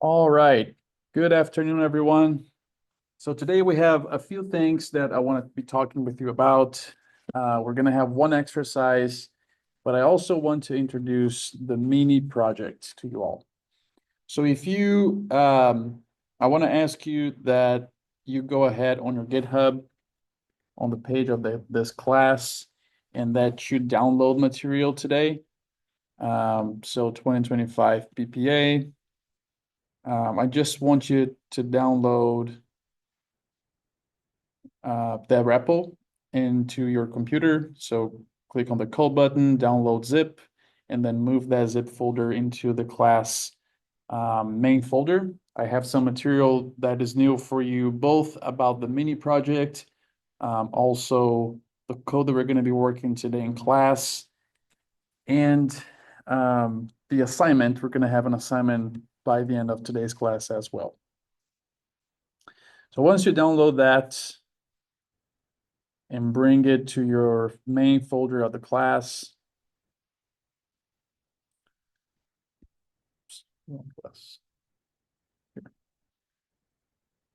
All right. Good afternoon, everyone. So today we have a few things that I want to be talking with you about. We're going to have one exercise, but I also want to introduce the mini project to you all. So I want to ask you that you go ahead on your GitHub on the page of this class and that you download material today. So 2025 PPA. I just want you to download that repo into your computer. So click on the code button, download zip, and then move that zip folder into the class main folder. I have some material that is new for you, both about the mini project, also the code that we're going to be working today in class, and the assignment. We're going to have an assignment by the end of today's class as well. So once you download that and bring it to your main folder of the class.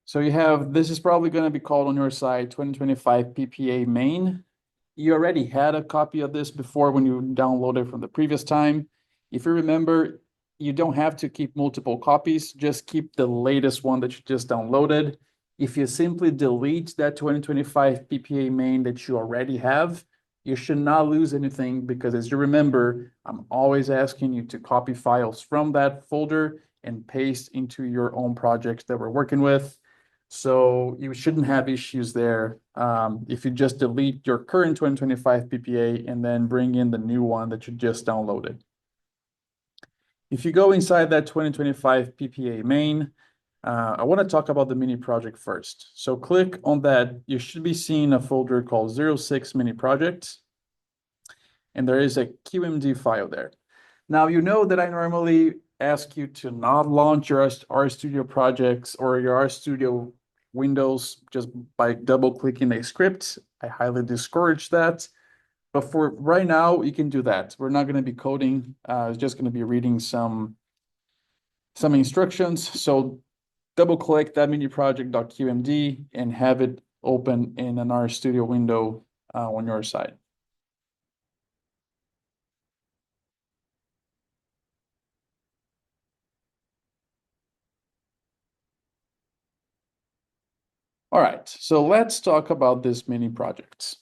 So this is probably going to be called on your side 2025 PPA main. You already had a copy of this before when you downloaded from the previous time. If you remember, you don't have to keep multiple copies, just keep the latest one that you just downloaded. If you simply delete that 2025 PPA main that you already have, you should not lose anything because as you remember, I'm always asking you to copy files from that folder and paste into your own projects that we're working with. So you shouldn't have issues there if you just delete your current 2025 PPA and then bring in the new one that you just downloaded. If you go inside that 2025 PPA main, I want to talk about the mini project first. So click on that. You should be seeing a folder called 06 mini project. And there is a QMD file there. Now, you know that I normally ask you to not launch your RStudio projects or your RStudio windows just by double clicking a script. I highly discourage that. But for right now, you can do that. We're not going to be coding. It's just going to be reading some instructions. So double click that mini project.qmd and have it open in an RStudio window on your side. All right, so let's talk about this mini projects.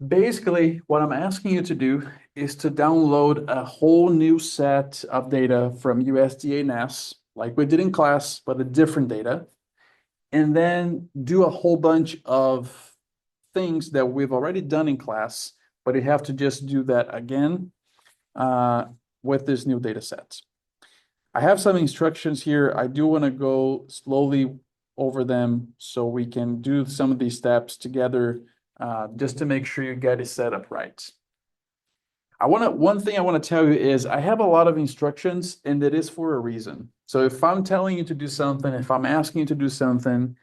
Basically, what I'm asking you to do is to download a whole new set of data from USDA NAS, like we did in class, but a different data, and then do a whole bunch of things that we've already done in class, but you have to just do that again with this new data set. I have some instructions here. I do want to go slowly over them so we can do some of these steps together just to make sure you get it set up right. One thing I want to tell you is I have a lot of instructions and it is for a reason. So if I'm telling you to do something, if I'm asking you to do something,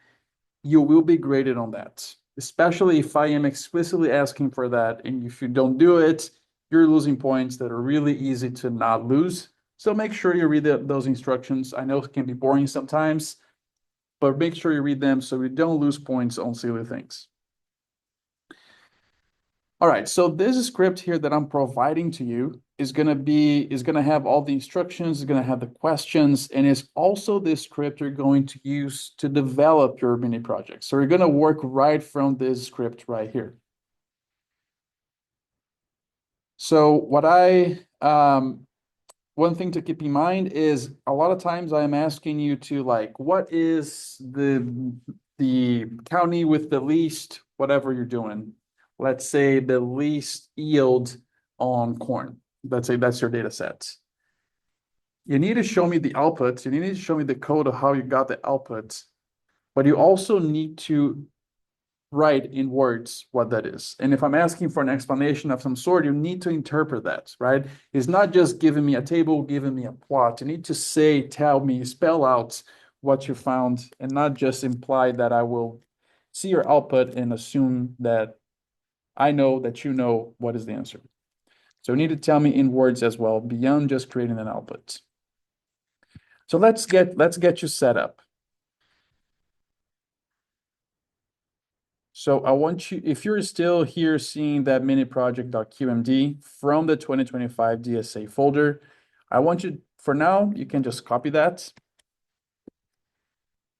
you will be graded on that, especially if I am explicitly asking for that. And if you don't do it, you're losing points that are really easy to not lose. So make sure you read those instructions. I know it can be boring sometimes, but make sure you read them so you don't lose points on silly things. All right, so this script here that I'm providing to you is gonna have all the instructions, is gonna have the questions, and it's also the script you're going to use to develop your mini project. So you're gonna work right from this script right here. So one thing to keep in mind is a lot of times I am asking you to like, what is the county with the least, whatever you're doing? Let's say the least yield on corn. Let's say that's your data set. You need to show me the output. You need to show me the code of how you got the output, but you also need to write in words what that is. And if I'm asking for an explanation of some sort, you need to interpret that, right? It's not just giving me a table, giving me a plot. You need to say, tell me, spell out what you found, and not just imply that I will see your output and assume that I know that you know what is the answer. So you need to tell me in words as well, beyond just creating an output. So let's get you set up. So I want you, if you're still here seeing that mini project.qmd from the 2025 DSA folder, I want you, for now, you can just copy that.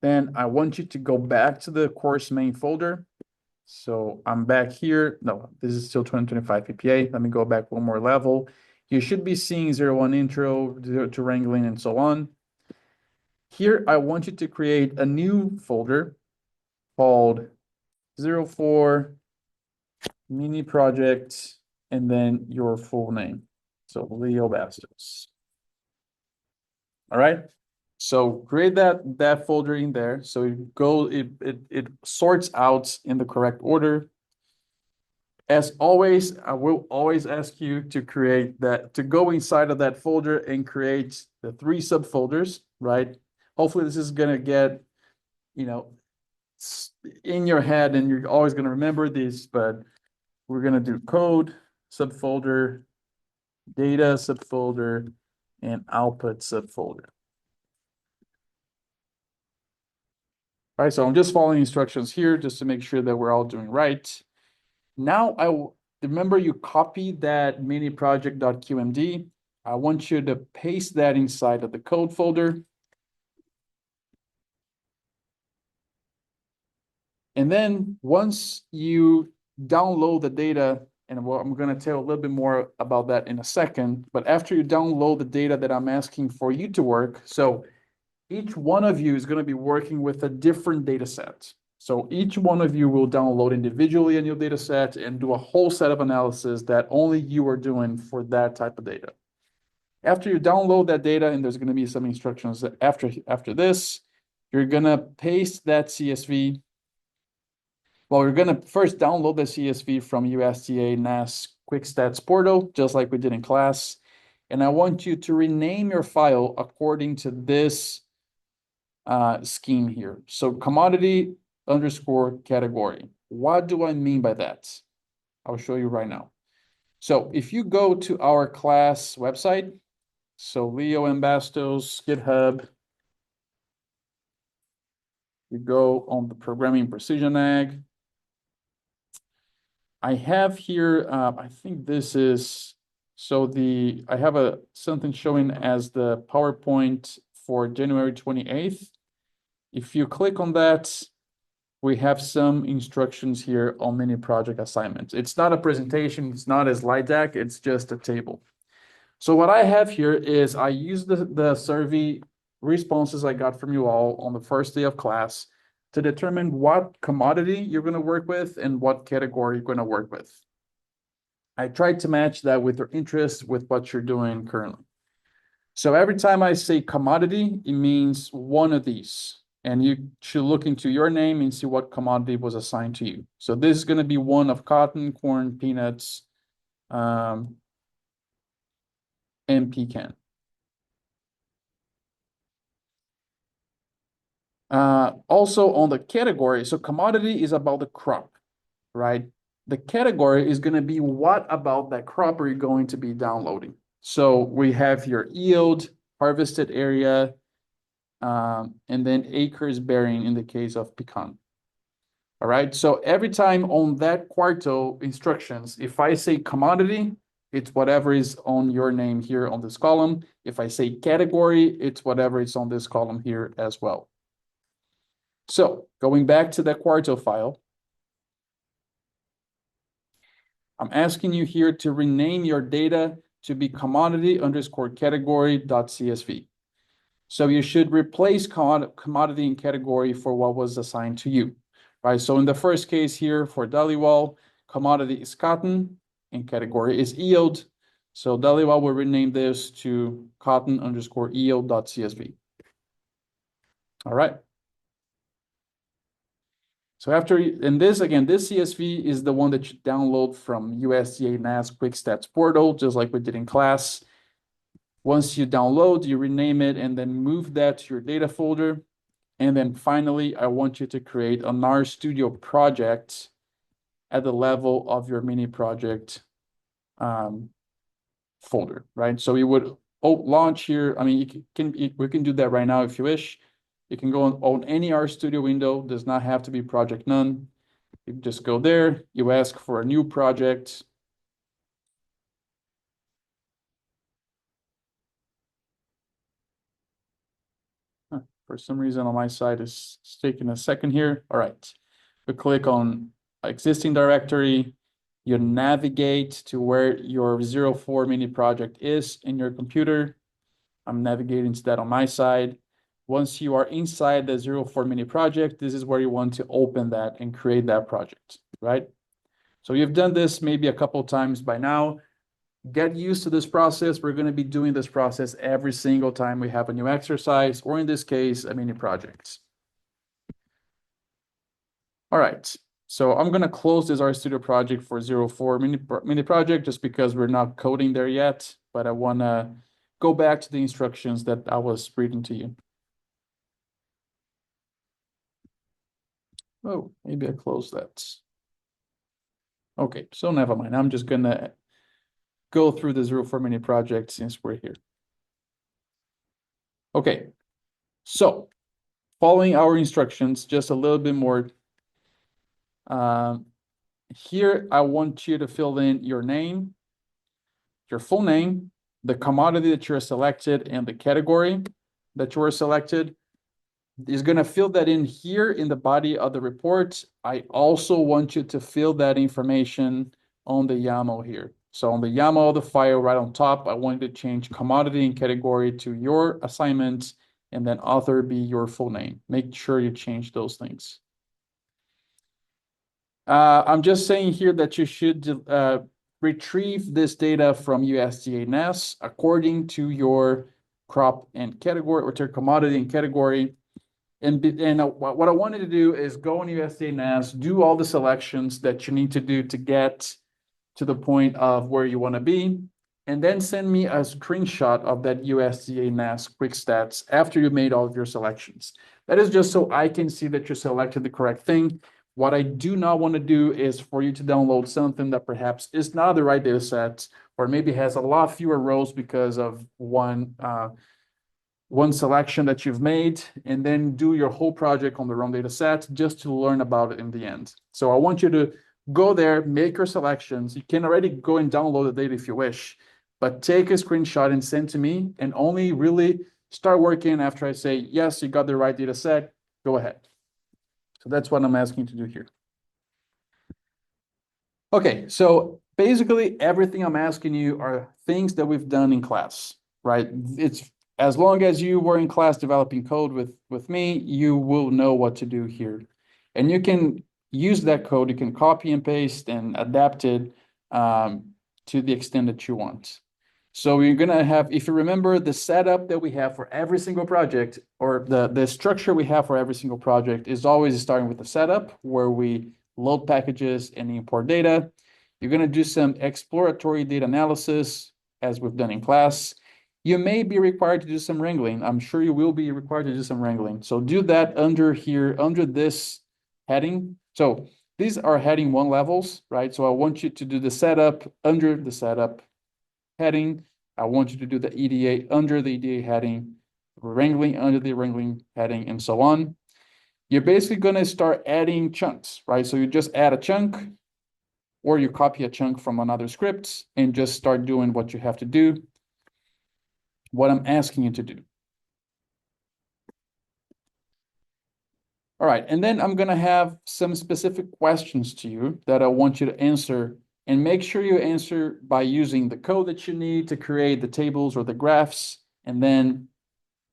Then I want you to go back to the course main folder. So I'm back here. No, this is still 2025 PPA. Let me go back one more level. You should be seeing 01 intro, 02 wrangling, and so on. Here, I want you to create a new folder called 04 mini project, and then your full name. So Leo Bastos. All right. So create that folder in there. So it sorts out in the correct order. As always, I will always ask you to create that, to go inside of that folder and create the 3 subfolders, right? Hopefully this is gonna get, you know, in your head and you're always gonna remember these, but we're gonna do code, subfolder, data subfolder, and output subfolder. All right, so I'm just following instructions here just to make sure that we're all doing right. Now remember you copied that mini project.qmd. I want you to paste that inside of the code folder. And then once you download the data, and I'm going to tell a little bit more about that in a second, but after you download the data that I'm asking for you to work, so each one of you is going to be working with a different data set. So each one of you will download individually a new data set and do a whole set of analysis that only you are doing for that type of data. After you download that data, and there's going to be some instructions after this, you're going to paste that CSV. Well, we're going to first download the CSV from USDA NAS Quick Stats portal, just like we did in class. And I want you to rename your file according to this scheme here. So commodity underscore category. What do I mean by that? I'll show you right now. So if you go to our class website, so Leo and Bastos, GitHub, you go on the Programming Precision Ag. I have here, I think this is, so I have something showing as the PowerPoint for January 28th. If you click on that, we have some instructions here on mini project assignments. It's not a presentation, it's not a slide deck, it's just a table. So what I have here is I use the survey responses I got from you all on the first day of class to determine what commodity you're going to work with and what category you're going to work with. I tried to match that with your interest with what you're doing currently. So every time I say commodity, it means one of these. And you should look into your name and see what commodity was assigned to you. So this is going to be one of cotton, corn, peanuts, and pecan. Also on the category, so commodity is about the crop, right? The category is going to be what about that crop are you going to be downloading? So we have your yield, harvested area, and then acres bearing in the case of pecan. All right, so every time on that quartile instructions, if I say commodity, it's whatever is on your name here on this column. If I say category, it's whatever is on this column here as well. So going back to the quartile file, I'm asking you here to rename your data to be commodity underscore category.csv. So you should replace commodity and category for what was assigned to you, right? So in the first case here for Dhaliwal, commodity is cotton and category is yield. So Dhaliwal will rename this to cotton underscore yield.csv. All right. So and this again, this CSV is the one that you download from USDA NAS Quick Stats portal, just like we did in class. Once you download, you rename it and then move that to your data folder. And then finally, I want you to create an RStudio project at the level of your mini project folder, right? So you would launch here. I mean, we can do that right now if you wish. You can go on any RStudio window, does not have to be project none. You just go there, you ask for a new project. For some reason on my side it's taking a second here. All right. We click on existing directory. You navigate to where your 04 mini project is in your computer. I'm navigating to that on my side. Once you are inside the 04 mini project, this is where you want to open that and create that project, right? So you've done this maybe a couple times by now. Get used to this process. We're going to be doing this process every single time we have a new exercise, or in this case, a mini project. All right. So I'm going to close this RStudio project for 04 mini project just because we're not coding there yet, but I want to go back to the instructions that I was reading to you. Oh, maybe I closed that. Okay, so never mind. I'm just going to go through the 04 mini project since we're here. Okay, so following our instructions, just a little bit more. Here, I want you to fill in your name, your full name, the commodity that you're selected, and the category that you were selected. Is going to fill that in here in the body of the report. I also want you to fill that information on the YAML here. So on the YAML of the file right on top, I want you to change commodity and category to your assignment, and then author be your full name. Make sure you change those things. I'm just saying here that you should retrieve this data from USDA NAS according to your crop and category, or to your commodity and category. And what I wanted to do is go on USDA NAS, do all the selections that you need to do to get to the point of where you want to be, and then send me a screenshot of that USDA NAS quick stats after you made all of your selections. That is just so I can see that you selected the correct thing. What I do not want to do is for you to download something that perhaps is not the right data set, or maybe has a lot fewer rows because of one selection that you've made, and then do your whole project on the wrong data set just to learn about it in the end. So I want you to go there, make your selections. You can already go and download the data if you wish, but take a screenshot and send to me, and only really start working after I say, yes, you got the right data set, go ahead. So that's what I'm asking you to do here. Okay, so basically everything I'm asking you are things that we've done in class, right? It's as long as you were in class developing code with me, you will know what to do here. And you can use that code, you can copy and paste and adapt it to the extent that you want. So you're gonna have, if you remember the setup that we have for every single project, or the structure we have for every single project is always starting with the setup where we load packages and import data. You're gonna do some exploratory data analysis as we've done in class. You may be required to do some wrangling. I'm sure you will be required to do some wrangling. So do that under here, under this heading. So these are heading 1 levels, right? So I want you to do the setup under the setup heading. I want you to do the EDA under the EDA heading, wrangling under the wrangling heading, and so on. You're basically going to start adding chunks, right? So you just add a chunk, or you copy a chunk from another script and just start doing what you have to do, what I'm asking you to do. All right, and then I'm going to have some specific questions to you that I want you to answer, and make sure you answer by using the code that you need to create the tables or the graphs, and then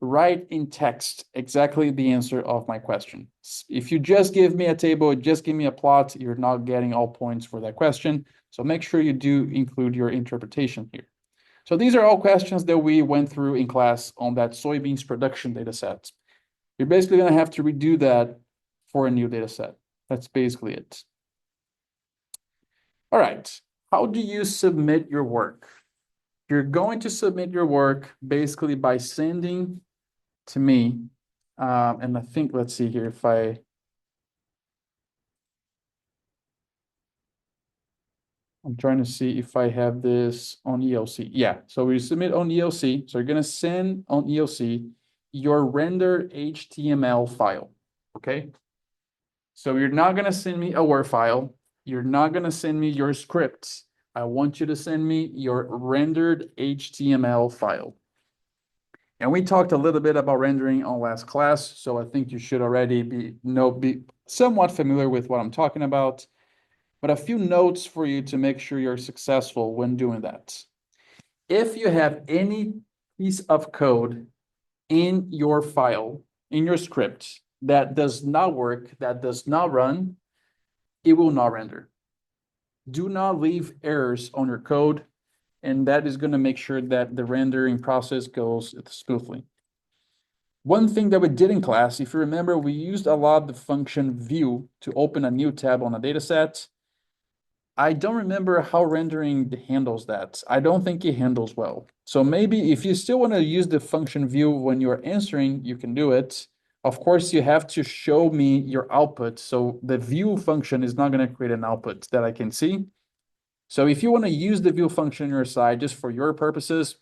write in text exactly the answer of my question. If you just give me a table, just give me a plot, you're not getting all points for that question. So make sure you do include your interpretation here. So these are all questions that we went through in class on that soybeans production data set. You're basically going to have to redo that for a new data set. That's basically it. All right. How do you submit your work? You're going to submit your work basically by sending to me. And I think, let's see here, if I I'm trying to see if I have this on ELC. Yeah, so we submit on ELC. So you're gonna send on ELC your render HTML file, okay? So you're not gonna send me a Word file. You're not gonna send me your scripts. I want you to send me your rendered HTML file. And we talked a little bit about rendering on last class, so I think you should already be somewhat familiar with what I'm talking about. But a few notes for you to make sure you're successful when doing that. If you have any piece of code in your file, in your script, that does not work, that does not run, it will not render. Do not leave errors on your code, and that is going to make sure that the rendering process goes smoothly. One thing that we did in class, if you remember, we used a lot the function view to open a new tab on a data set. I don't remember how rendering handles that. I don't think it handles well. So maybe if you still want to use the function view when you're answering, you can do it. Of course, you have to show me your output. So the view function is not going to create an output that I can see. So if you want to use the view function on your side just for your purposes,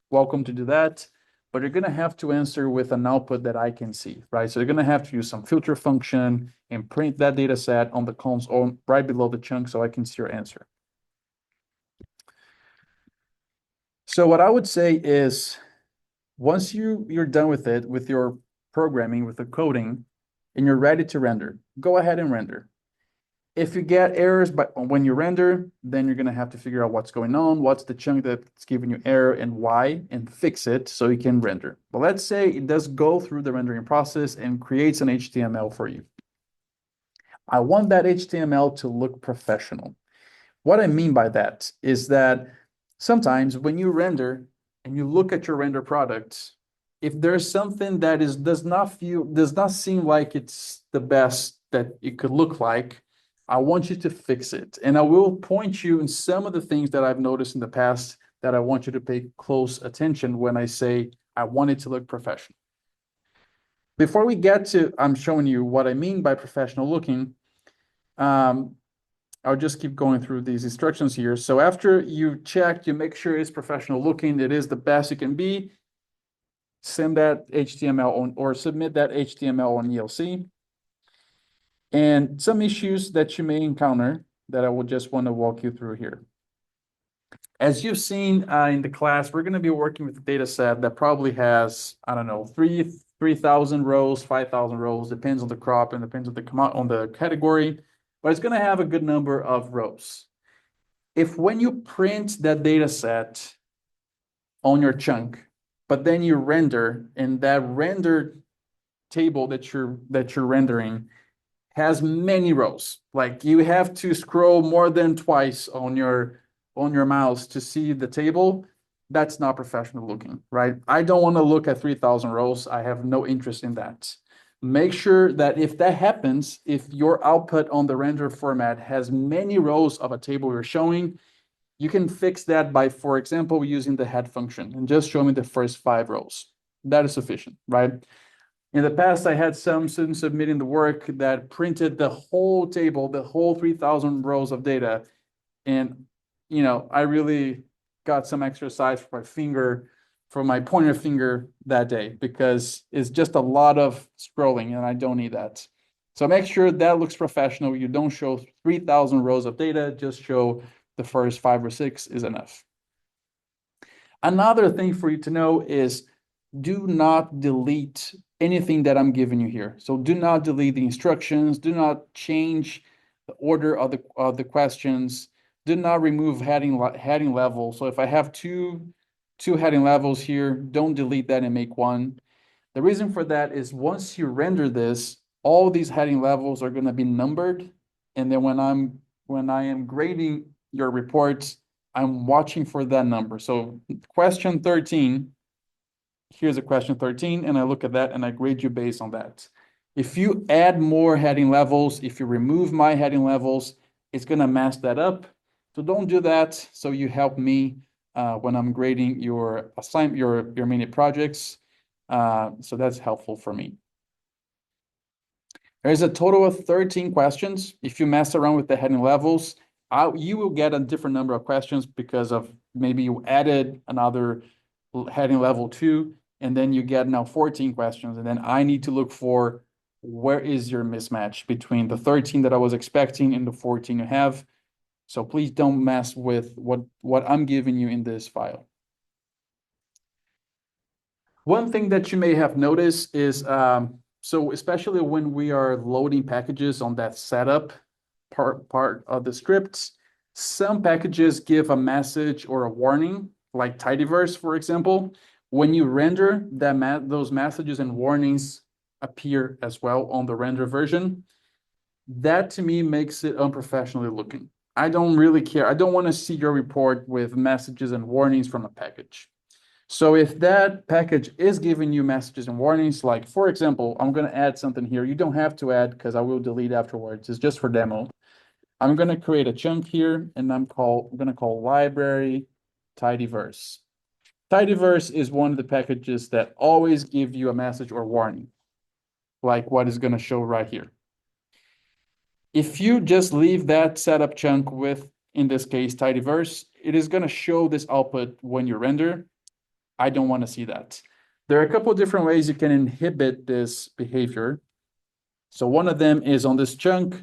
welcome to do that. But you're going to have to answer with an output that I can see, right? So you're going to have to use some filter function and print that data set on the console right below the chunk so I can see your answer. So what I would say is once you're done with it, with your programming, with the coding, and you're ready to render, go ahead and render. If you get errors when you render, then you're going to have to figure out what's going on, what's the chunk that's giving you error and why, and fix it so you can render. But let's say it does go through the rendering process and creates an HTML for you. I want that HTML to look professional. What I mean by that is that sometimes when you render and you look at your render product, if there's something that does not seem like it's the best that it could look like, I want you to fix it. And I will point you in some of the things that I've noticed in the past that I want you to pay close attention when I say I want it to look professional. Before we get to, I'm showing you what I mean by professional looking, I'll just keep going through these instructions here. So after you check, you make sure it's professional looking, it is the best it can be, send that HTML on or submit that HTML on ELC. And some issues that you may encounter that I would just want to walk you through here. As you've seen in the class, we're going to be working with a data set that probably has, I don't know, 3,000 rows, 5,000 rows, depends on the crop and depends on the category, but it's going to have a good number of rows. If when you print that data set on your chunk, but then you render, and that rendered table that you're rendering has many rows, like you have to scroll more than twice on your mouse to see the table, that's not professional looking, right? I don't want to look at 3,000 rows. I have no interest in that. Make sure that if that happens, if your output on the render format has many rows of a table you're showing, you can fix that by, for example, using the head function and just show me the first 5 rows. That is sufficient, right? In the past, I had some students submitting the work that printed the whole table, the whole 3,000 rows of data. And, I really got some exercise for my pointer finger that day, because it's just a lot of scrolling and I don't need that. So make sure that looks professional. You don't show 3,000 rows of data, just show the first 5 or 6 is enough. Another thing for you to know is do not delete anything that I'm giving you here. So do not delete the instructions. Do not change the order of the questions. Do not remove heading level. So if I have two heading levels here, don't delete that and make one. The reason for that is once you render this, all these heading levels are going to be numbered. And then when I am grading your reports, I'm watching for that number. So question 13, here's a question 13, and I look at that and I grade you based on that. If you add more heading levels, if you remove my heading levels, it's going to mess that up. So don't do that. So you help me when I'm grading your mini projects. So that's helpful for me. There's a total of 13 questions. If you mess around with the heading levels, you will get a different number of questions because of maybe you added another heading level 2, and then you get now 14 questions, and then I need to look for where is your mismatch between the 13 that I was expecting and the 14 you have. So please don't mess with what I'm giving you in this file. One thing that you may have noticed is, so especially when we are loading packages on that setup part of the scripts, some packages give a message or a warning, like tidyverse, for example. When you render, those messages and warnings appear as well on the render version. That to me makes it unprofessionally looking. I don't really care. I don't want to see your report with messages and warnings from a package. So if that package is giving you messages and warnings, like for example, I'm going to add something here. You don't have to add because I will delete afterwards. It's just for demo. I'm going to create a chunk here, and I'm going to call library tidyverse. Tidyverse is one of the packages that always give you a message or warning, like what is going to show right here. If you just leave that setup chunk with, in this case, tidyverse, it is going to show this output when you render. I don't want to see that. There are a couple of different ways you can inhibit this behavior. So one of them is on this chunk.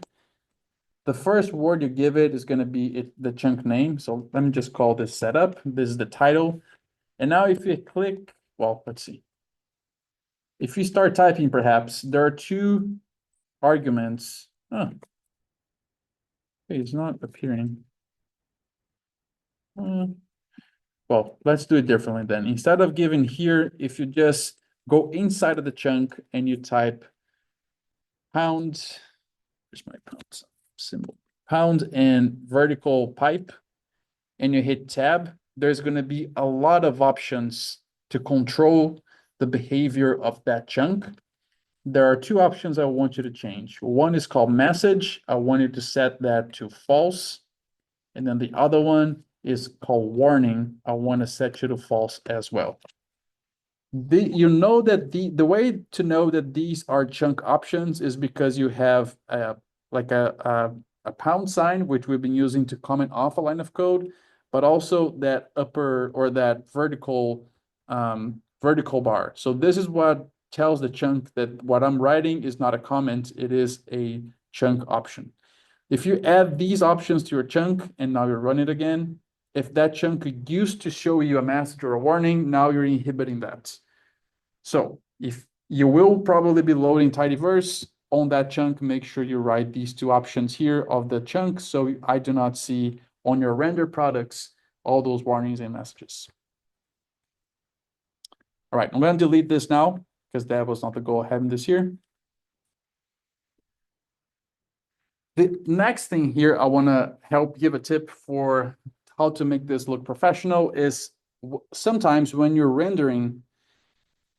The first word you give it is going to be the chunk name. So let me just call this setup. This is the title. And now if you click, well, let's see. If you start typing, perhaps, there are two arguments. Oh, it's not appearing. Well, let's do it differently then. Instead of giving here, if you just go inside of the chunk and you type pound, where's my pound symbol? Pound and vertical pipe, and you hit tab, there's going to be a lot of options to control the behavior of that chunk. There are two options I want you to change. One is called message. I want you to set that to false. And then the other one is called warning. I want to set you to false as well. You know that the way to know that these are chunk options is because you have like a pound sign, which we've been using to comment off a line of code, but also that upper or that vertical bar. So this is what tells the chunk that what I'm writing is not a comment, it is a chunk option. If you add these options to your chunk and now you run it again, if that chunk used to show you a message or a warning, now you're inhibiting that. So if you will probably be loading tidyverse on that chunk, make sure you write these two options here of the chunk so I do not see on your render products all those warnings and messages. All right, I'm going to delete this now because that was not the goal of having this here. The next thing here, I want to help give a tip for how to make this look professional is sometimes when you're rendering,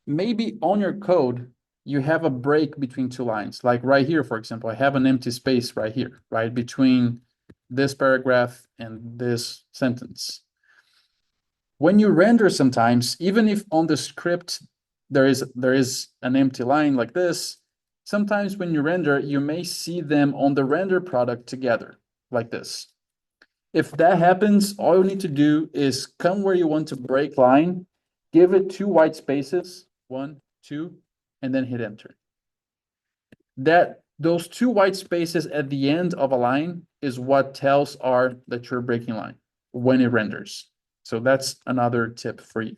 maybe on your code, you have a break between two lines. Like right here, for example, I have an empty space right here, right between this paragraph and this sentence. When you render sometimes, even if on the script there is an empty line like this, sometimes when you render, you may see them on the render product together, like this. If that happens, all you need to do is come where you want to break line, give it two white spaces, 1, 2, and then hit enter. Those two white spaces at the end of a line is what tells R that you're breaking line when it renders. So that's another tip for you.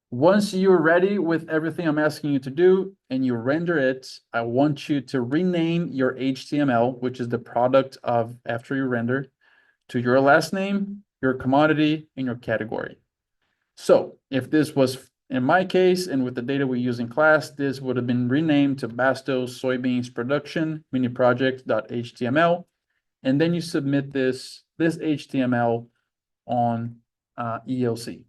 Once you're ready with everything I'm asking you to do and you render it, I want you to rename your HTML, which is the product of after you render, to your last name, your commodity, and your category. So if this was in my case, and with the data we use in class, this would have been renamed to Bastos Soybeans Production Mini Project.html. And then you submit this HTML on ELC.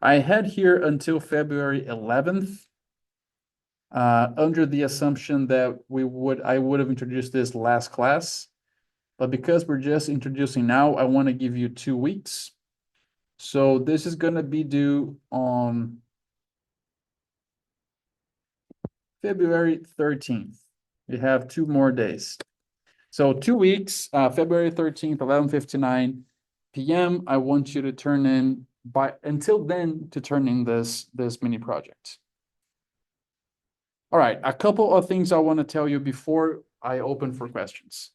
I had here until February 11th, under the assumption that I would have introduced this last class. But because we're just introducing now, I want to give you 2 weeks. So this is going to be due on February 13th. You have 2 more days. So 2 weeks, February 13th, 11:59 p.m. I want you to turn in until then to turn in this mini project. All right, a couple of things I want to tell you before I open for questions.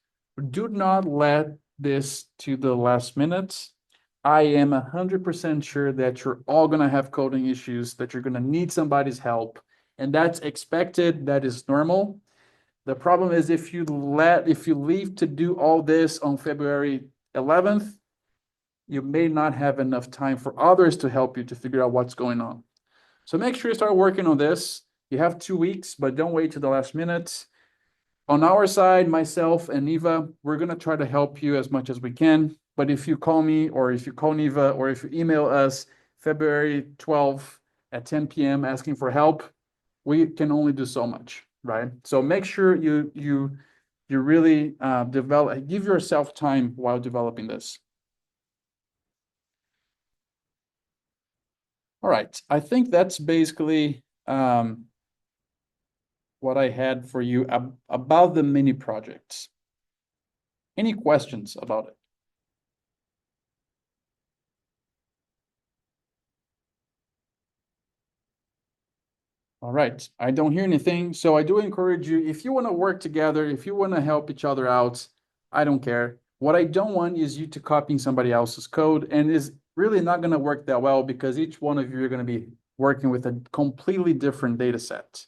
Do not let this to the last minute. I am 100% sure that you're all going to have coding issues, that you're going to need somebody's help, and that's expected, that is normal. The problem is if you leave to do all this on February 11th, you may not have enough time for others to help you to figure out what's going on. So make sure you start working on this. You have 2 weeks, but don't wait to the last minute. On our side, myself and Neva, we're going to try to help you as much as we can. But if you call me, or if you call Neva, or if you email us February 12th at 10 p.m. asking for help, we can only do so much, right? So make sure you really give yourself time while developing this. All right, I think that's basically what I had for you about the mini projects. Any questions about it? All right, I don't hear anything. So I do encourage you, if you want to work together, if you want to help each other out, I don't care. What I don't want is you to copying somebody else's code, and is really not going to work that well because each one of you are going to be working with a completely different data set.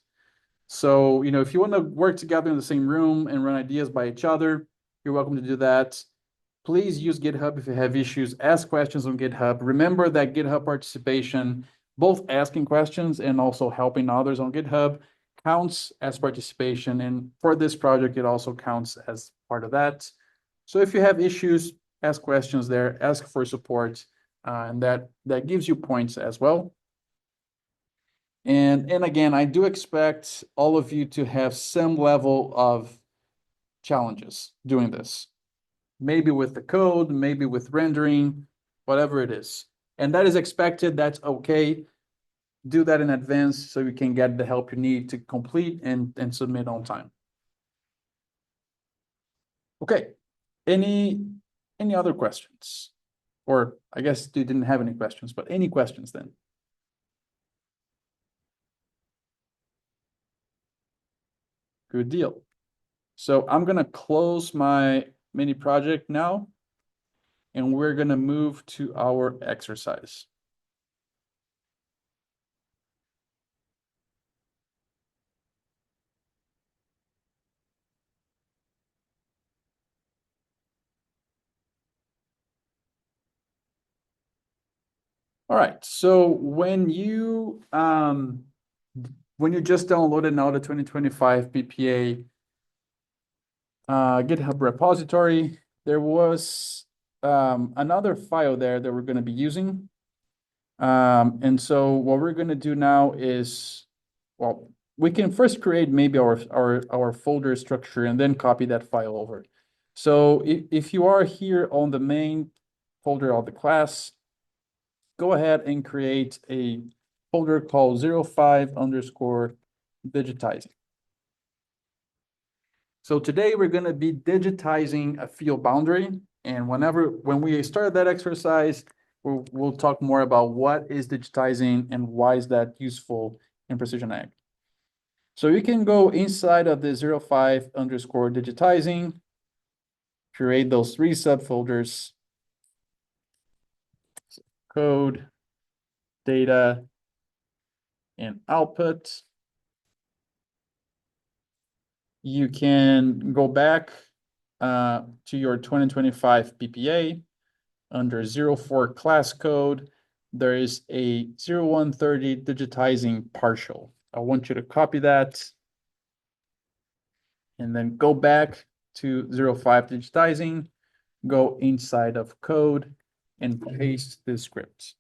So, if you want to work together in the same room and run ideas by each other, you're welcome to do that. Please use GitHub if you have issues. Ask questions on GitHub. Remember that GitHub participation, both asking questions and also helping others on GitHub, counts as participation. And for this project, it also counts as part of that. So if you have issues, ask questions there, ask for support, and that gives you points as well. And again, I do expect all of you to have some level of challenges doing this. Maybe with the code, maybe with rendering, whatever it is. And that is expected, that's okay. Do that in advance so you can get the help you need to complete and submit on time. Okay, any other questions? Or I guess you didn't have any questions, but any questions then? Good deal. So I'm gonna close my mini project now, and we're gonna move to our exercise. All right, so when you just downloaded now the 2025 PPA GitHub repository, there was another file there that we're going to be using. And so what we're going to do now is, well, we can first create maybe our folder structure and then copy that file over. So if you are here on the main folder of the class, go ahead and create a folder called 05_digitizing. So today we're going to be digitizing a field boundary. And when we start that exercise, we'll talk more about what is digitizing and why is that useful in precision ag. So you can go inside of the 05_digitizing, create those 3 subfolders: code, data, and output. You can go back to your 2025 PPA under 04 class code. There is a 0130 digitizing partial. I want you to copy that and then go back to 05 digitizing, go inside of code and paste the script.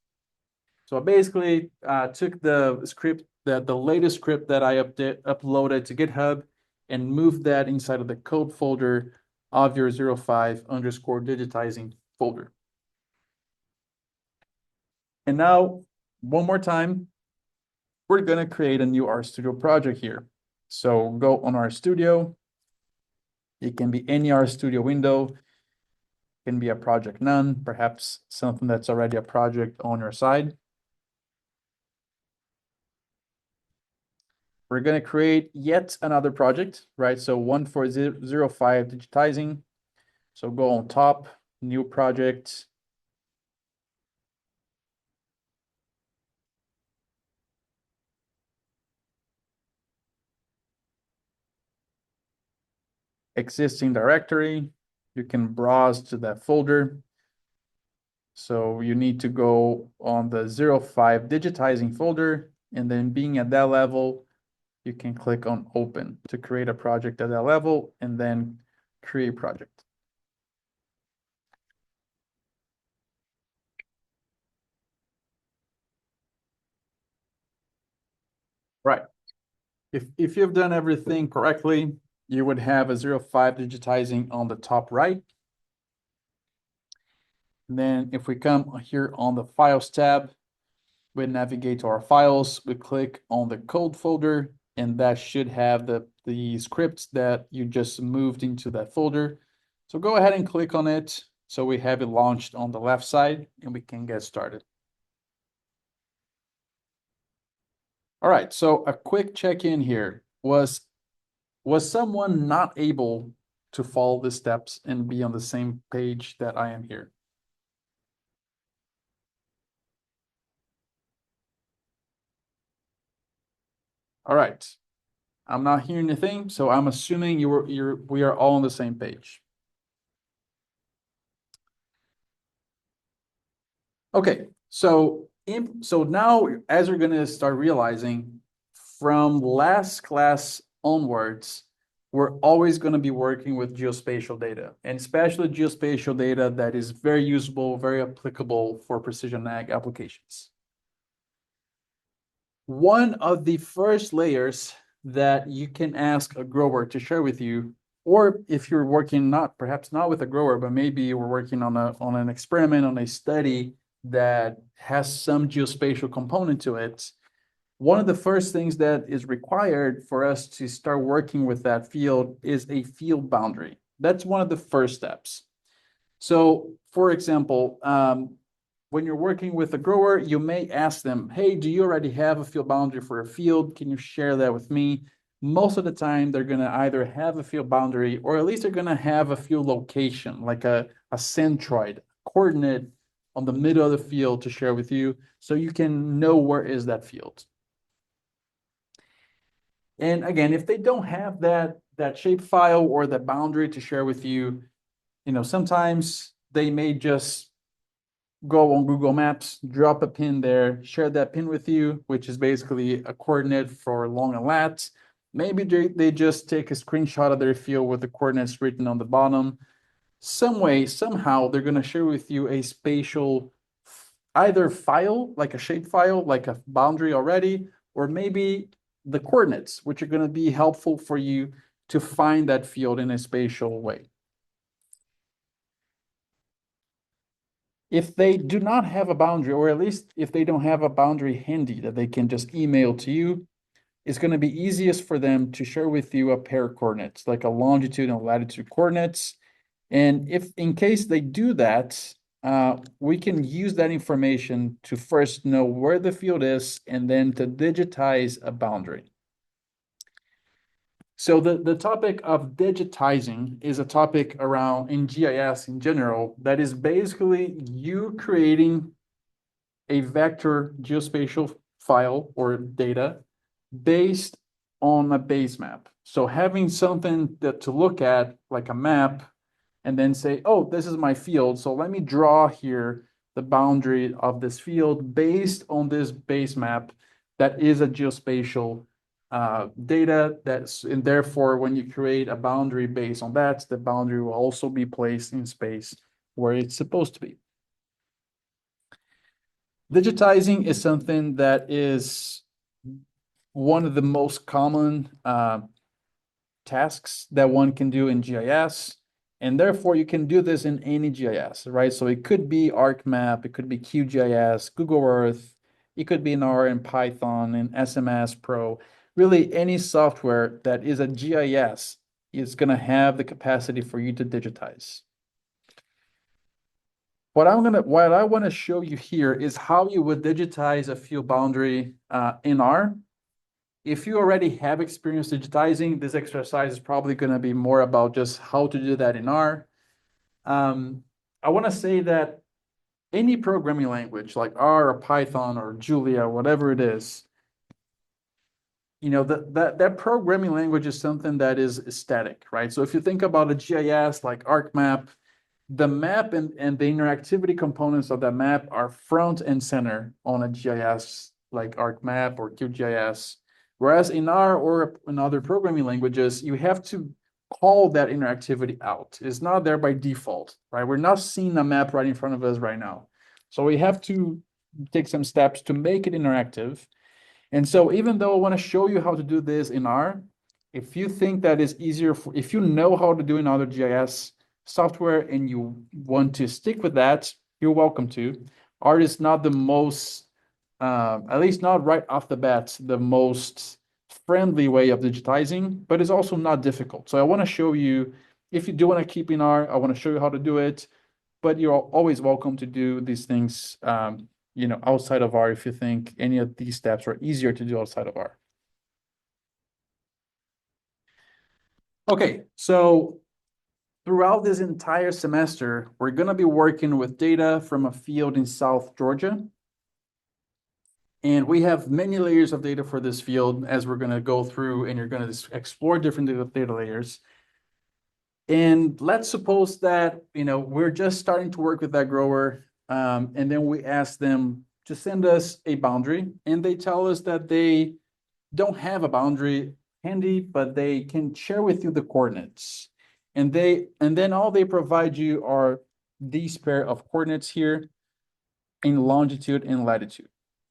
So I basically took the script, the latest script that I uploaded to GitHub and moved that inside of the code folder of your 05_digitizing folder. And now, one more time, we're going to create a new RStudio project here. So go on RStudio, It can be any RStudio window, can be a project none, perhaps something that's already a project on your side. We're going to create yet another project, right? So 1405 digitizing. So go on top, new project. Existing directory. You can browse to that folder. So you need to go on the 05 digitizing folder, and then being at that level, you can click on open to create a project at that level and then create project. Right. If you've done everything correctly, you would have a 05 digitizing on the top right. And then if we come here on the files tab, we navigate to our files, we click on the code folder, and that should have the scripts that you just moved into that folder. So go ahead and click on it. So we have it launched on the left side and we can get started. All right, so a quick check-in here. Was someone not able to follow the steps and be on the same page that I am here? All right, I'm not hearing anything, so I'm assuming we are all on the same page. Okay, so now as we're gonna start realizing from last class onwards, we're always gonna be working with geospatial data, and especially geospatial data that is very usable, very applicable for precision ag applications. One of the first layers that you can ask a grower to share with you, or if you're working perhaps not with a grower, but maybe you're working on an experiment, on a study that has some geospatial component to it, one of the first things that is required for us to start working with that field is a field boundary. That's one of the first steps. So, for example, when you're working with a grower, you may ask them, hey, do you already have a field boundary for a field? Can you share that with me? Most of the time, they're going to either have a field boundary or at least they're going to have a field location, like a centroid coordinate on the middle of the field to share with you so you can know where is that field. And again, if they don't have that shape file or that boundary to share with you, sometimes they may just go on Google Maps, drop a pin there, share that pin with you, which is basically a coordinate for long and lat. Maybe they just take a screenshot of their field with the coordinates written on the bottom. Some way, somehow, they're going to share with you a spatial either file, like a shape file, like a boundary already, or maybe the coordinates, which are going to be helpful for you to find that field in a spatial way. If they do not have a boundary, or at least if they don't have a boundary handy that they can just email to you, it's going to be easiest for them to share with you a pair of coordinates, like a longitude and latitude coordinates. And if in case they do that, we can use that information to first know where the field is and then to digitize a boundary. So the topic of digitizing is a topic around in GIS in general that is basically you creating a vector geospatial file or data based on a base map. So having something that to look at like a map and then say, oh, this is my field. So let me draw here the boundary of this field based on this base map that is a geospatial data and therefore when you create a boundary based on that, the boundary will also be placed in space where it's supposed to be. Digitizing is something that is one of the most common tasks that one can do in GIS. And therefore, you can do this in any GIS, right? So it could be ArcMap, it could be QGIS, Google Earth, it could be in R and Python and SMS Pro, really any software that is a GIS is going to have the capacity for you to digitize. What I want to show you here is how you would digitize a field boundary in R. If you already have experience digitizing, this exercise is probably going to be more about just how to do that in R. I want to say that any programming language like R or Python or Julia, whatever it is, you know, that programming language is something that is static, right? So if you think about a GIS like ArcMap, the map and the interactivity components of that map are front and center on a GIS like ArcMap or QGIS. Whereas in R or in other programming languages, you have to call that interactivity out. It's not there by default, right? We're not seeing a map right in front of us right now. So we have to take some steps to make it interactive. And so even though I want to show you how to do this in R, if you think that is easier, if you know how to do in other GIS software and you want to stick with that, you're welcome to. R is not the most, at least not right off the bat, the most friendly way of digitizing, but it's also not difficult. So I want to show you, if you do want to keep in R, I want to show you how to do it, but you're always welcome to do these things you know, outside of R if you think any of these steps are easier to do outside of R. Okay, so throughout this entire semester, we're going to be working with data from a field in South Georgia. And we have many layers of data for this field as we're going to go through, and you're going to explore different data layers. And let's suppose that, you know, we're just starting to work with that grower, and then we ask them to send us a boundary, and they tell us that they don't have a boundary handy, but they can share with you the coordinates. And then all they provide you are these pair of coordinates here in longitude and latitude.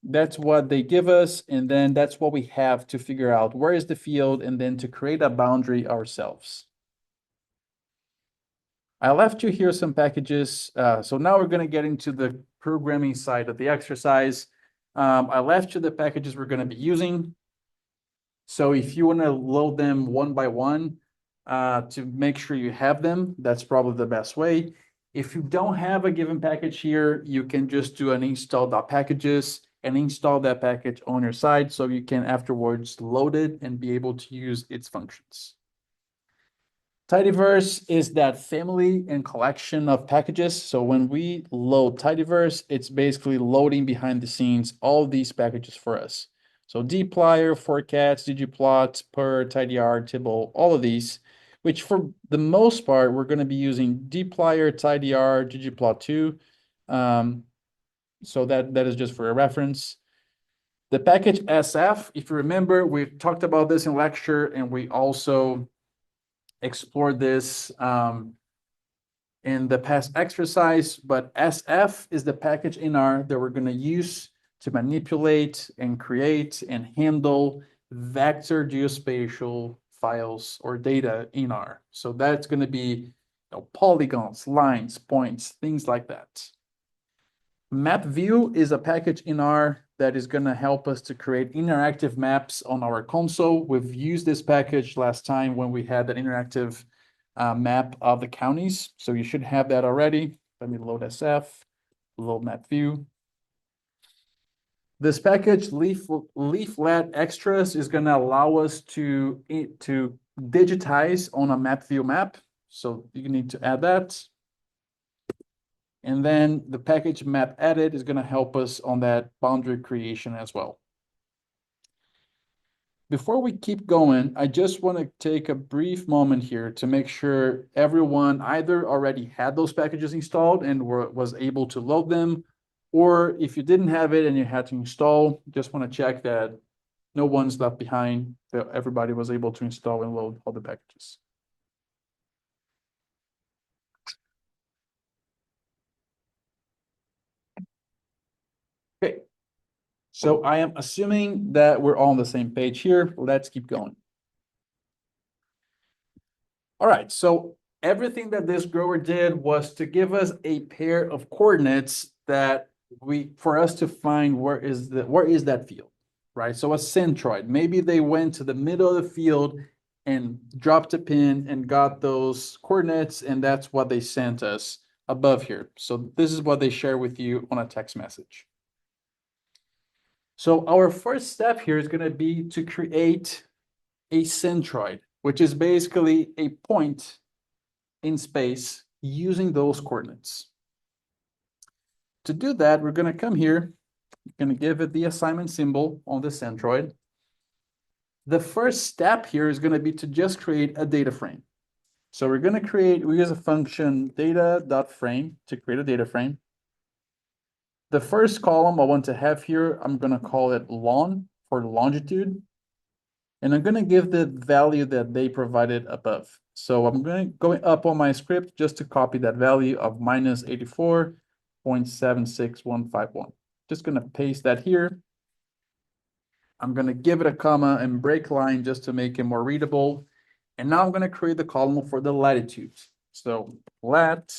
That's what they give us, and then that's what we have to figure out where is the field and then to create a boundary ourselves. I left you here some packages. So now we're going to get into the programming side of the exercise. I left you the packages we're going to be using. So if you want to load them one by one to make sure you have them, that's probably the best way. If you don't have a given package here, you can just do an install.packages and install that package on your side so you can afterwards load it and be able to use its functions. Tidyverse is that family and collection of packages. So when we load Tidyverse, it's basically loading behind the scenes all these packages for us. So dplyr, forecast, ggplot, per, tidyr, tibble, all of these, which for the most part, we're going to be using dplyr, tidyr, ggplot2. So that is just for a reference. The package SF, if you remember, we talked about this in lecture, and we also explored this in the past exercise, but SF is the package in R that we're going to use to manipulate and create and handle vector geospatial files or data in R. So that's going to be, you know, polygons, lines, points, things like that. Map view is a package in R that is going to help us to create interactive maps on our console. We've used this package last time when we had that interactive map of the counties. So you should have that already. Let me load SF, load map view. This package, leaflet extras, is going to allow us to digitize on a map view map. So you need to add that. And then the package map edit is going to help us on that boundary creation as well. Before we keep going, I just want to take a brief moment here to make sure everyone either already had those packages installed and was able to load them, or if you didn't have it and you had to install, just want to check that no one's left behind, that everybody was able to install and load all the packages. Okay, so I am assuming that we're all on the same page here. Let's keep going. All right, so everything that this grower did was to give us a pair of coordinates that for us to find where is that field, right? So a centroid. Maybe they went to the middle of the field and dropped a pin and got those coordinates, and that's what they sent us above here. So this is what they share with you on a text message. So our first step here is going to be to create a centroid, which is basically a point in space using those coordinates. To do that, we're going to come here, going to give it the assignment symbol on the centroid. The first step here is going to be to just create a data frame. So we're going to we use a function data.frame to create a data frame. The first column I want to have here, I'm going to call it lon for longitude. And I'm going to give the value that they provided above. So I'm going up on my script just to copy that value of minus 84.76151. Just going to paste that here. I'm going to give it a comma and break line just to make it more readable. And now I'm going to create the column for the latitude. So lat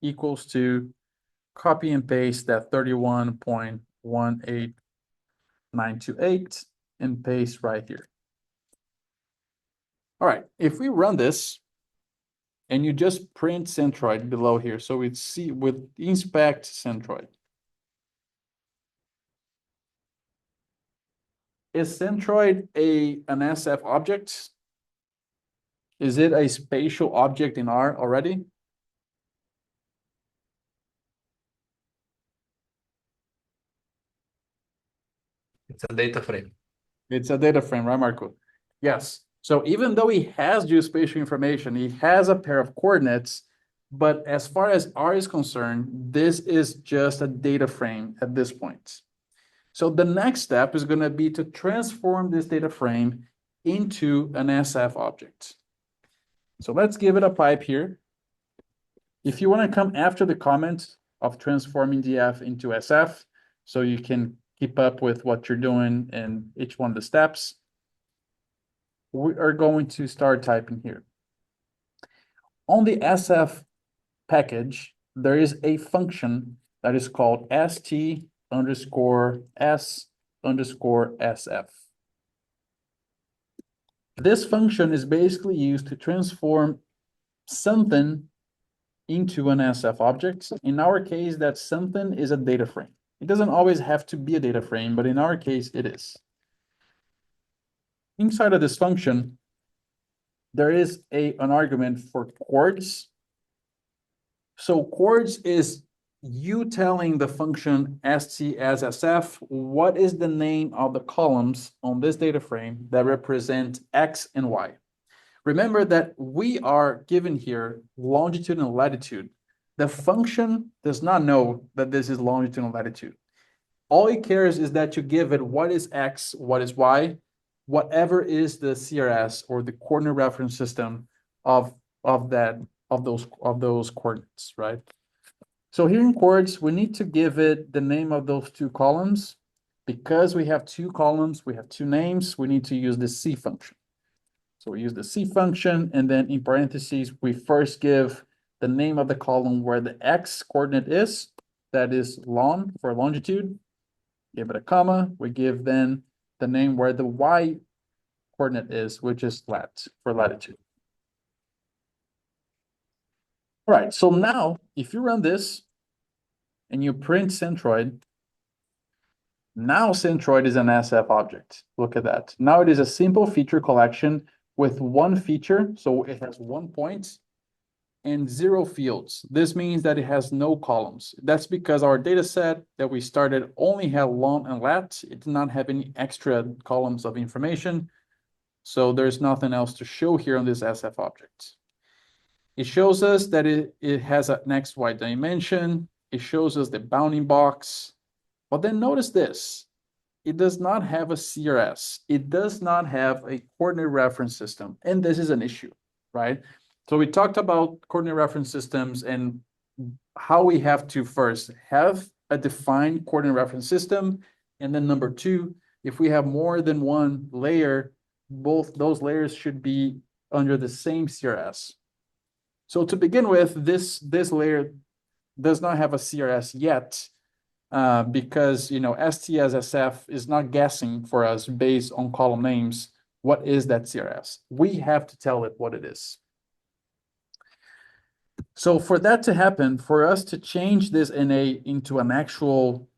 equals to copy and paste that 31.18928 and paste right here. All right, if we run this and you just print centroid below here, so we see with inspect centroid. Is centroid an SF object? Is it a spatial object in R already? It's a data frame. It's a data frame, right, Marco? Yes. So even though he has geospatial information, he has a pair of coordinates, but as far as R is concerned, this is just a data frame at this point. So the next step is going to be to transform this data frame into an SF object. So let's give it a pipe here. If you want to come after the comment of transforming DF into SF, so you can keep up with what you're doing in each one of the steps, we are going to start typing here. On the SF package, there is a function that is called st underscore s underscore sf. This function is basically used to transform something into an SF object. In our case, that something is a data frame. It doesn't always have to be a data frame, but in our case, it is. Inside of this function, there is an argument for chords. So chords is you telling the function st as sf what is the name of the columns on this data frame that represent x and y. Remember that we are given here longitude and latitude. The function does not know that this is longitude and latitude. All it cares is that you give it what is x, what is y, whatever is the CRS or the coordinate reference system of those coordinates, right? So here in chords, we need to give it the name of those two columns. Because we have two columns, we have two names, we need to use the C function. So we use the C function, and then in parentheses, we first give the name of the column where the X coordinate is, that is lon for longitude. Give it a comma, we give then the name where the Y coordinate is, which is lat for latitude. All right, so now if you run this and you print centroid, now centroid is an SF object. Look at that. Now it is a simple feature collection with one feature, so it has 1 point and 0 fields. This means that it has no columns. That's because our data set that we started only had lon and lat. It did not have any extra columns of information. So there's nothing else to show here on this SF object. It shows us that it has an XY dimension. It shows us the bounding box. But then notice this. It does not have a CRS. It does not have a coordinate reference system. And this is an issue, right? So we talked about coordinate reference systems and how we have to first have a defined coordinate reference system. And then number two, if we have more than one layer, both those layers should be under the same CRS. So to begin with, this layer does not have a CRS yet, because ST as SF is not guessing for us based on column names What is that CRS? We have to tell it what it is. So for that to happen, for us to change this NA into an actual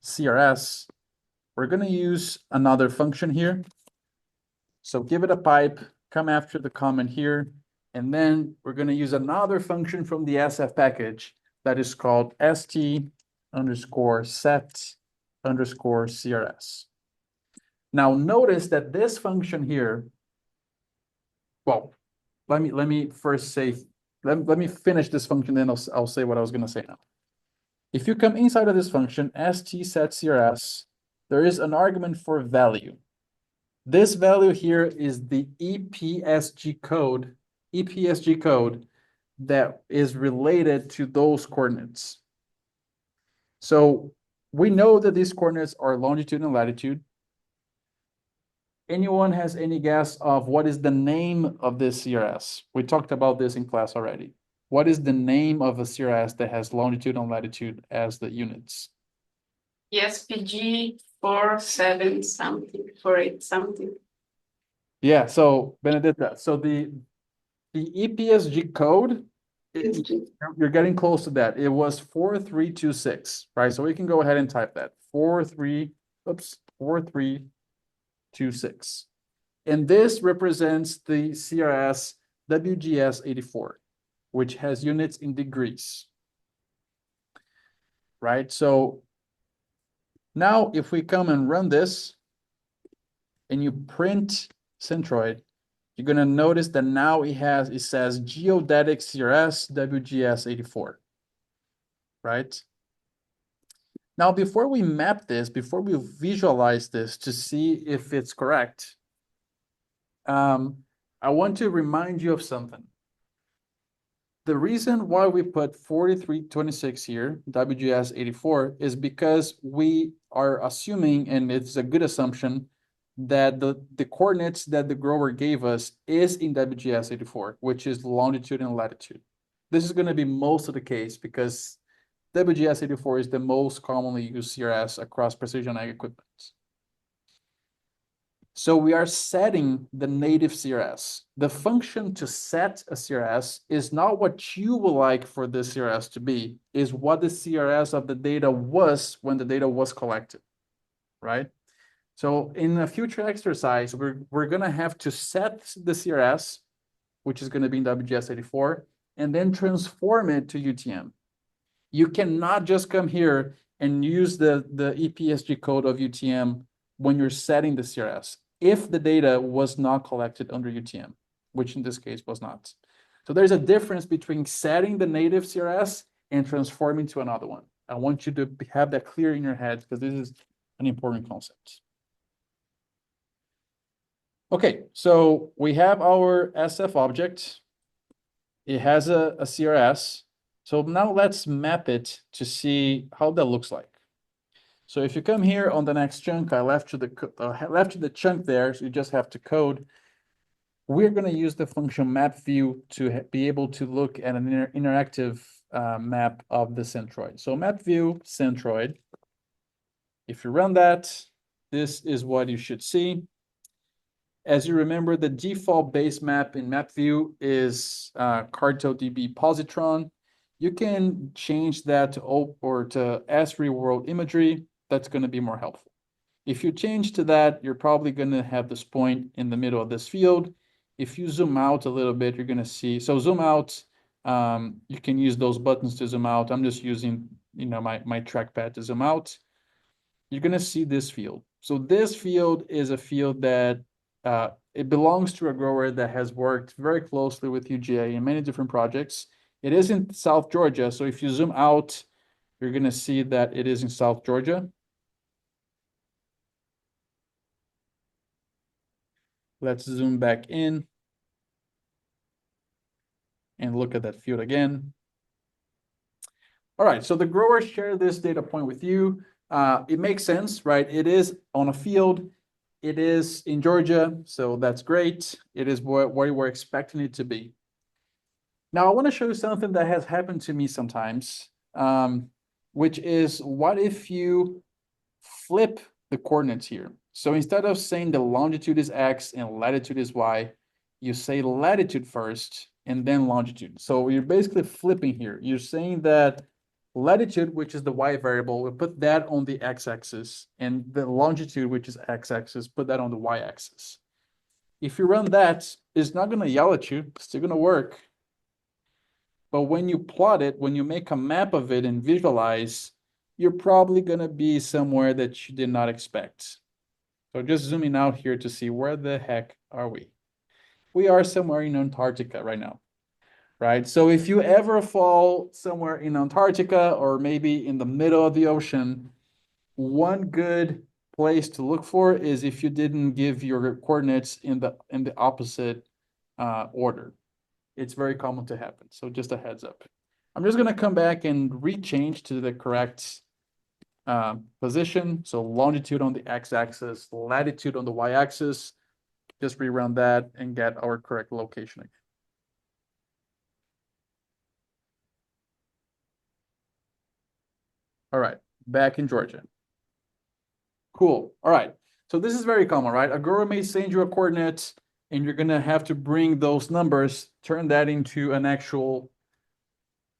CRS, we're going to use another function here. So give it a pipe, come after the comment here, and then we're going to use another function from the SF package that is called st underscore set underscore CRS. Now notice that this function here, well, let me first say, let me finish this function, then I'll say what I was going to say now. If you come inside of this function, st set CRS, there is an argument for value. This value here is the EPSG code that is related to those coordinates. So we know that these coordinates are longitude and latitude. Anyone has any guess of what is the name of this CRS? We talked about this in class already. What is the name of a CRS that has longitude and latitude as the units? ESPG 47 something, 48 something. Yeah, so Benedetta, so the EPSG code, you're getting close to that. It was 4326, right? So we can go ahead and type that. 4326. And this represents the CRS WGS 84, which has units in degrees, right? So now if we come and run this and you print centroid, you're going to notice that now it says geodetic CRS WGS 84, right? Now, before we map this, before we visualize this to see if it's correct, I want to remind you of something. The reason why we put 4326 here, WGS 84, is because we are assuming, and it's a good assumption, that the coordinates that the grower gave us is in WGS 84, which is longitude and latitude. This is going to be most of the case because WGS 84 is the most commonly used CRS across precision ag equipment. So we are setting the native CRS. The function to set a CRS is not what you would like for this CRS to be, is what the CRS of the data was when the data was collected, right? So in a future exercise, we're going to have to set the CRS, which is going to be in WGS 84, and then transform it to UTM. You cannot just come here and use the EPSG code of UTM when you're setting the CRS, if the data was not collected under UTM, which in this case was not. So there's a difference between setting the native CRS and transforming to another one. I want you to have that clear in your head because this is an important concept. Okay, so we have our SF object. It has a CRS. So now let's map it to see how that looks like. So if you come here on the next chunk, I left you the chunk there, so you just have to code. We're going to use the function map view to be able to look at an interactive map of the centroid. So map view centroid. If you run that, this is what you should see. As you remember, the default base map in map view is CartoDB positron. You can change that to OP or to S real-world imagery. That's going to be more helpful. If you change to that, you're probably going to have this point in the middle of this field. If you zoom out a little bit, you're going to see. So zoom out. You can use those buttons to zoom out. I'm just using, my trackpad to zoom out. You're going to see this field. So this field is a field that it belongs to a grower that has worked very closely with UGA in many different projects. It is in South Georgia. So if you zoom out, you're going to see that it is in South Georgia. Let's zoom back in and look at that field again. All right, so the growers share this data point with you. It makes sense, right? It is on a field. It is in Georgia, so that's great. It is what we were expecting it to be. Now, I want to show you something that has happened to me sometimes, which is what if you flip the coordinates here? So instead of saying the longitude is X and latitude is Y, you say latitude first and then longitude. So you're basically flipping here. You're saying that latitude, which is the Y variable, we put that on the X-axis, and the longitude, which is X-axis, put that on the Y-axis. If you run that, it's not gonna yell at you, it's still gonna work. But when you plot it, when you make a map of it and visualize, you're probably gonna be somewhere that you did not expect. So just zooming out here to see where the heck are we? We are somewhere in Antarctica right now, right? So if you ever fall somewhere in Antarctica or maybe in the middle of the ocean, one good place to look for is if you didn't give your coordinates in the opposite order. It's very common to happen. So just a heads up. I'm just gonna come back and rechange to the correct position. So longitude on the X-axis, latitude on the Y-axis. Just rerun that and get our correct location again. All right, back in Georgia. Cool. All right. So this is very common, right? A guru may send you a coordinate and you're gonna have to bring those numbers, turn that into an actual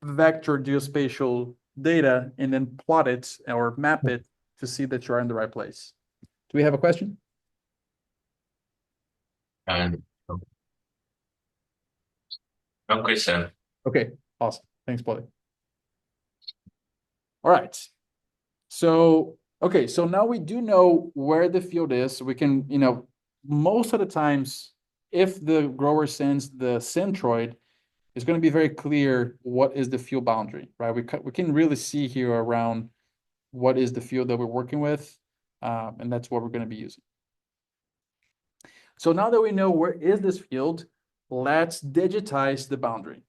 vector geospatial data, and then plot it or map it to see that you're in the right place. Do we have a question? And no question. Okay, awesome. Thanks, Polly. All right. So, okay, so now we do know where the field is. We can, most of the times, if the grower sends the centroid, it's going to be very clear what is the field boundary, right? We can really see here around what is the field that we're working with, and that's what we're going to be using. So now that we know where is this field, let's digitize the boundary.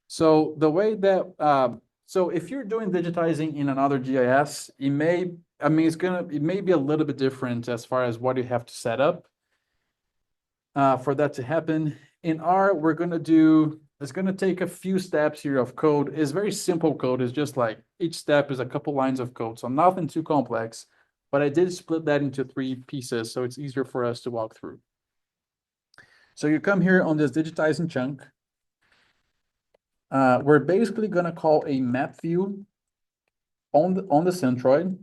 So the way that, so if you're doing digitizing in another GIS, it may be a little bit different as far as what you have to set up for that to happen. In R, it's gonna take a few steps here of code. It's very simple code. It's just like each step is a couple lines of code, so nothing too complex. But I did split that into 3 pieces, so it's easier for us to walk through. So you come here on this digitizing chunk. We're basically gonna call a map view on the centroid.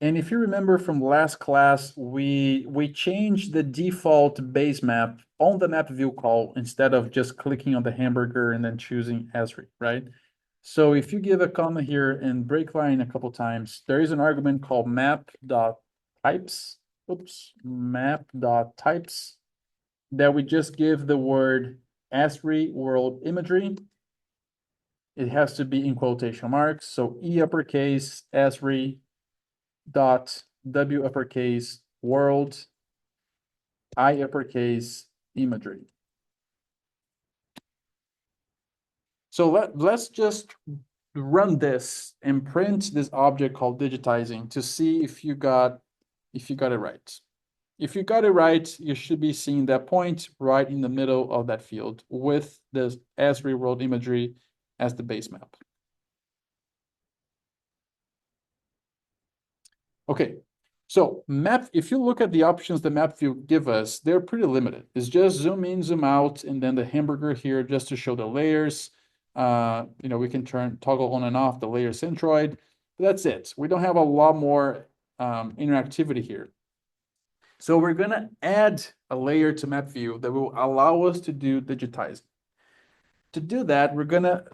And if you remember from last class, we changed the default base map on the map view call instead of just clicking on the hamburger and then choosing Esri, right? So if you give a comma here and break line a couple times, there is an argument called map.types. Oops, map.types that we just give the word Esri world imagery. It has to be in quotation marks. So E uppercase Esri dot W uppercase world I uppercase imagery. So let's just run this and print this object called digitizing to see if you got it right. If you got it right, you should be seeing that point right in the middle of that field with the Esri world imagery as the base map. Okay, so map, if you look at the options the map view give us, they're pretty limited. It's just zoom in, zoom out, and then the hamburger here just to show the layers. We can toggle on and off the layer centroid. That's it. We don't have a lot more interactivity here. So we're gonna add a layer to map view that will allow us to do digitizing. To do that,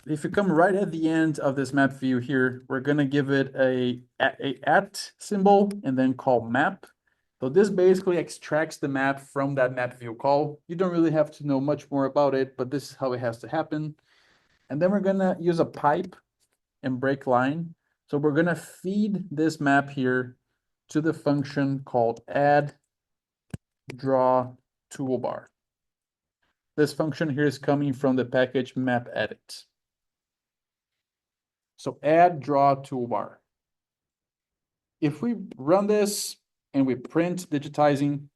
if you come right at the end of this map view here, we're gonna give it a at symbol and then call map. So this basically extracts the map from that map view call. You don't really have to know much more about it, but this is how it has to happen. And then we're gonna use a pipe and break line. So we're gonna feed this map here to the function called add draw toolbar. This function here is coming from the package map edit. So add draw toolbar. If we run this and we print digitizing,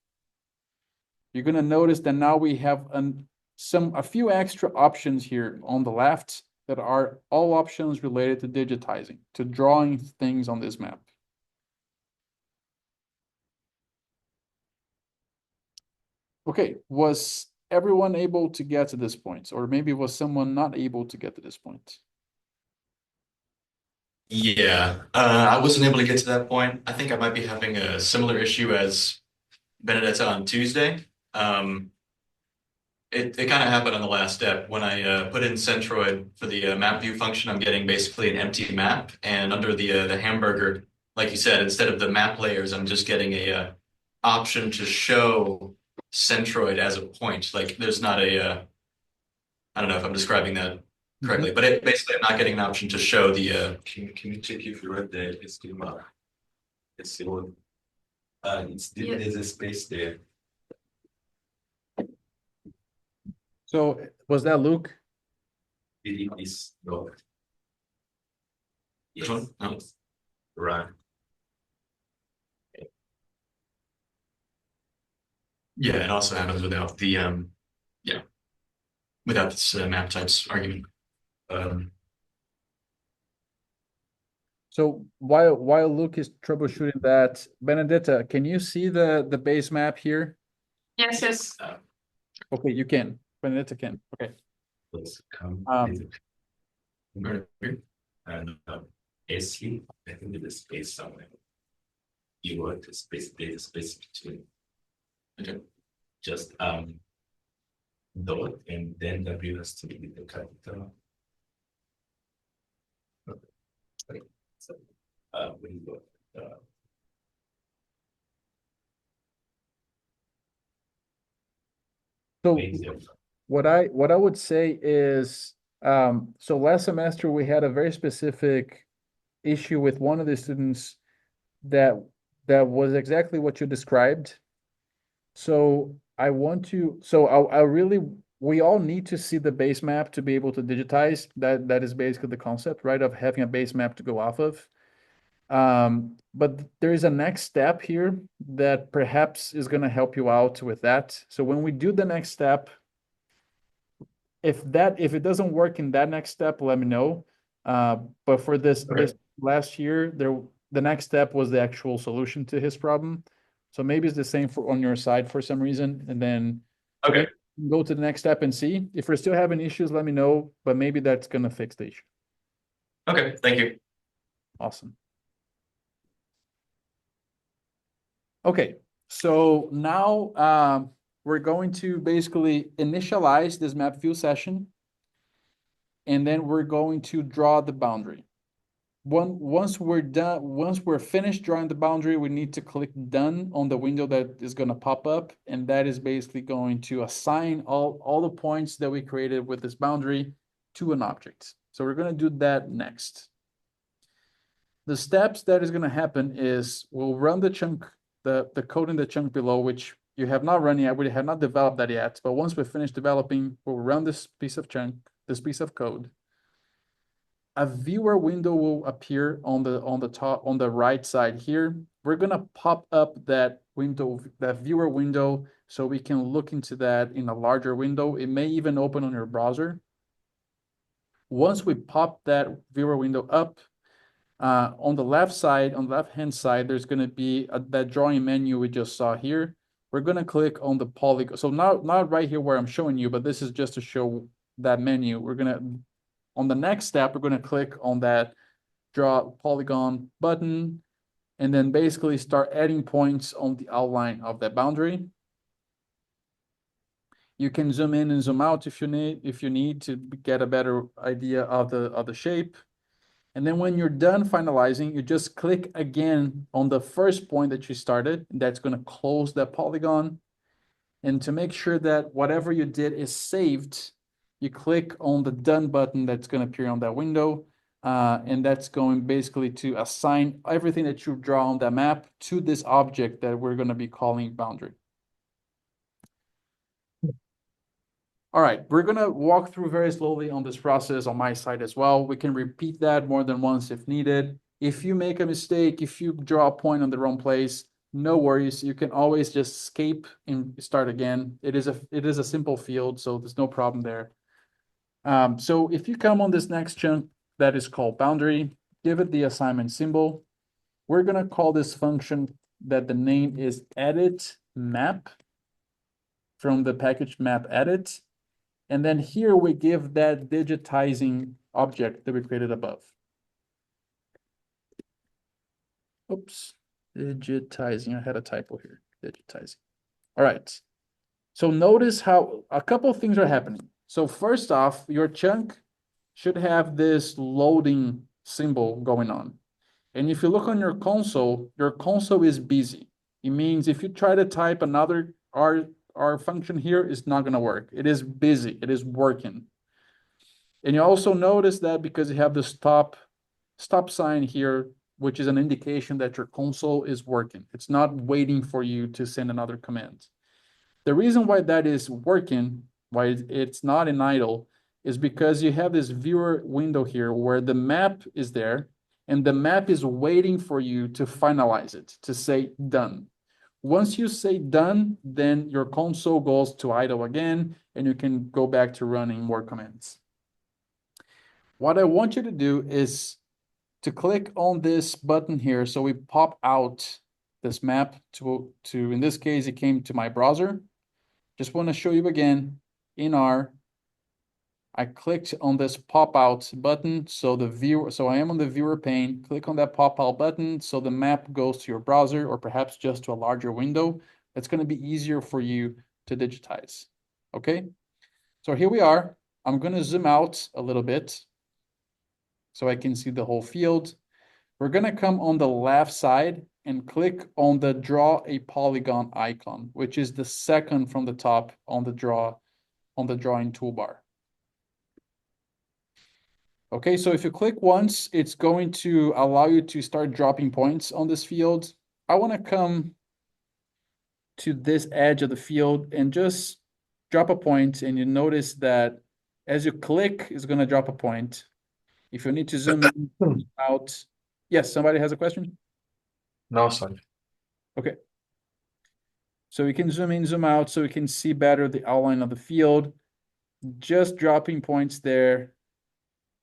you're gonna notice that now we have a few extra options here on the left that are all options related to digitizing, to drawing things on this map. Okay, was everyone able to get to this point? Or maybe was someone not able to get to this point? Yeah, I wasn't able to get to that point. I think I might be having a similar issue as Benedetta on Tuesday. Um, it kind of happened on the last step. When I put in Centroid for the map view function, I'm getting basically an empty map. And under the hamburger, like you said, instead of the map layers, I'm just getting a option to show Centroid as a point. Like there's not I don't know if I'm describing that correctly, but basically I'm not getting an option to show the Can you check if you read the schema? It's still, Yeah. there's a space there. So was that Luke? It is not. Which one? No. Right. Yeah, it also happens without the yeah, without this map types argument. So while Luke is troubleshooting that, Benedetta, can you see the base map here? Yes, yes. Okay, you can. Benedetta can. Okay. Let's come. Very weird. And SU, I think there's a space somewhere. You want a space, there's a space between. Okay. Just dot and then W has to be with the capital. Okay. So when you go So base of what I would say is, so last semester we had a very specific issue with one of the students that was exactly what you described. So I really, we all need to see the base map to be able to digitize. That is basically the concept, right? Of having a base map to go off of. But there is a next step here that perhaps is going to help you out with that. So when we do the next step, if it doesn't work in that next step, let me know. But for this last year, the next step was the actual solution to his problem. So maybe it's the same for on your side for some reason, and then Okay. go to the next step and see. If we're still having issues, let me know. But maybe that's gonna fix the issue. Okay. Thank you. Awesome. Okay, so now we're going to basically initialize this map view session, and then we're going to draw the boundary. Once we're finished drawing the boundary, we need to click done on the window that is going to pop up, and that is basically going to assign all the points that we created with this boundary to an object. So we're going to do that next. The steps that is going to happen is we'll run the chunk, the code in the chunk below, which you have not run yet. We have not developed that yet, but once we finish developing, we'll run this piece of this piece of code. A viewer window will appear on the top, on the right side here. We're gonna pop up that window, that viewer window, so we can look into that in a larger window. It may even open on your browser. Once we pop that viewer window up, on the left side, on the left-hand side, there's gonna be that drawing menu we just saw here. We're gonna click on the polygon. So not right here where I'm showing you, but this is just to show that menu. On the next step, we're gonna click on that draw polygon button, and then basically start adding points on the outline of that boundary. You can zoom in and zoom out if you need to get a better idea of the shape. And then when you're done finalizing, you just click again on the first point that you started. That's going to close that polygon. And to make sure that whatever you did is saved, you click on the done button that's going to appear on that window. And that's going basically to assign everything that you draw on that map to this object that we're going to be calling boundary. All right, we're gonna walk through very slowly on this process on my side as well. We can repeat that more than once if needed. If you make a mistake, if you draw a point on the wrong place, no worries. You can always just escape and start again. It is a simple field, so there's no problem there. So if you come on this next chunk that is called boundary, give it the assignment symbol. We're gonna call this function that the name is edit map from the package map edit. And then here we give that digitizing object that we created above. Oops, digitizing, I had a typo here, digitizing. All right, so notice how a couple of things are happening. So first off, your chunk should have this loading symbol going on. And if you look on your console is busy. It means if you try to type another R function here, it's not gonna work. It is busy, it is working. And you also notice that because you have the stop sign here, which is an indication that your console is working. It's not waiting for you to send another command. The reason why that is working, why it's not in idle, is because you have this viewer window here where the map is there, and the map is waiting for you to finalize it, to say done. Once you say done, then your console goes to idle again, and you can go back to running more commands. What I want you to do is to click on this button here, so we pop out this map to in this case, it came to my browser. Just want to show you again, in R, I clicked on this pop out button, so I am on the viewer pane, click on that pop out button, so the map goes to your browser or perhaps just to a larger window. It's going to be easier for you to digitize, okay? So here we are. I'm going to zoom out a little bit so I can see the whole field. We're going to come on the left side and click on the draw a polygon icon, which is the second from the top on the drawing toolbar. Okay, so if you click once, it's going to allow you to start dropping points on this field. I want to come to this edge of the field and just drop a point, and you notice that as you click, it's going to drop a point. If you need to zoom in, zoom out. Yes, somebody has a question? No, sorry. Okay. So we can zoom in, zoom out, so we can see better the outline of the field. Just dropping points there.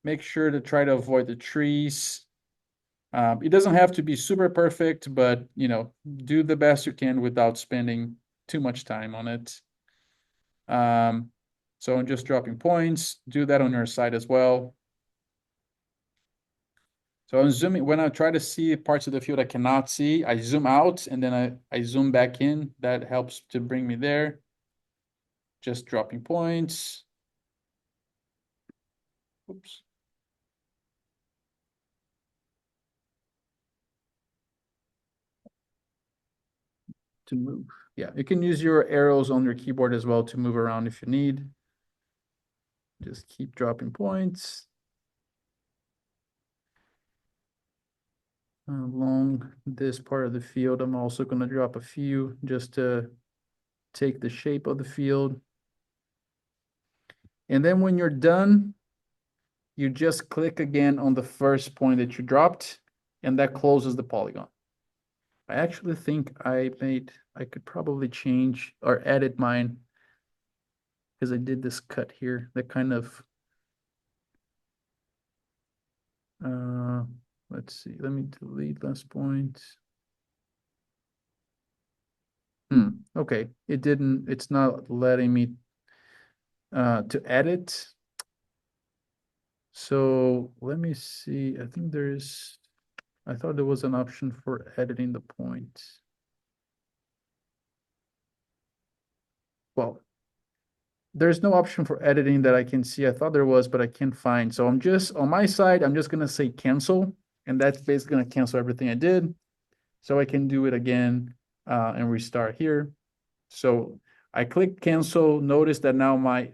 Make sure to try to avoid the trees. It doesn't have to be super perfect, but do the best you can without spending too much time on it. So I'm just dropping points. Do that on your side as well. So I'm zooming. When I try to see parts of the field I cannot see, I zoom out and then I zoom back in. That helps to bring me there. Just dropping points. Oops. To move. Yeah, you can use your arrows on your keyboard as well to move around if you need. Just keep dropping points along this part of the field. I'm also going to drop a few just to take the shape of the field. And then when you're done, you just click again on the first point that you dropped, and that closes the polygon. I actually think I could probably change or edit mine because I did this cut here that kind of, let's see, let me delete last point. Okay, it's not letting me to edit. So let me see, I thought there was an option for editing the point. Well, there's no option for editing that I can see. I thought there was, but I can't find. So I'm just, on my side, I'm just gonna say cancel, and that's basically gonna cancel everything I did. So I can do it again and restart here. So I click cancel. Notice that now my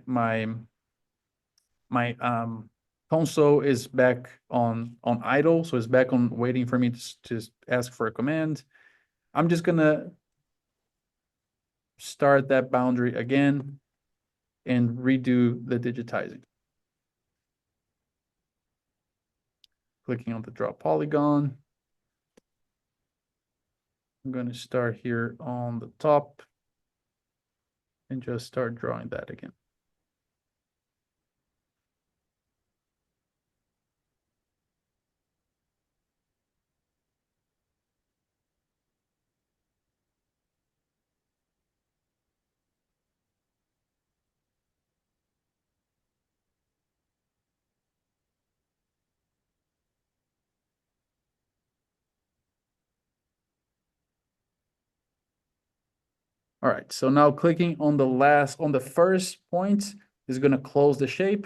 console is back on idle, so it's back on waiting for me to ask for a command. I'm just gonna start that boundary again and redo the digitizing. Clicking on the draw polygon. I'm going to start here on the top and just start drawing that again. All right, so now clicking on the first point is gonna close the shape.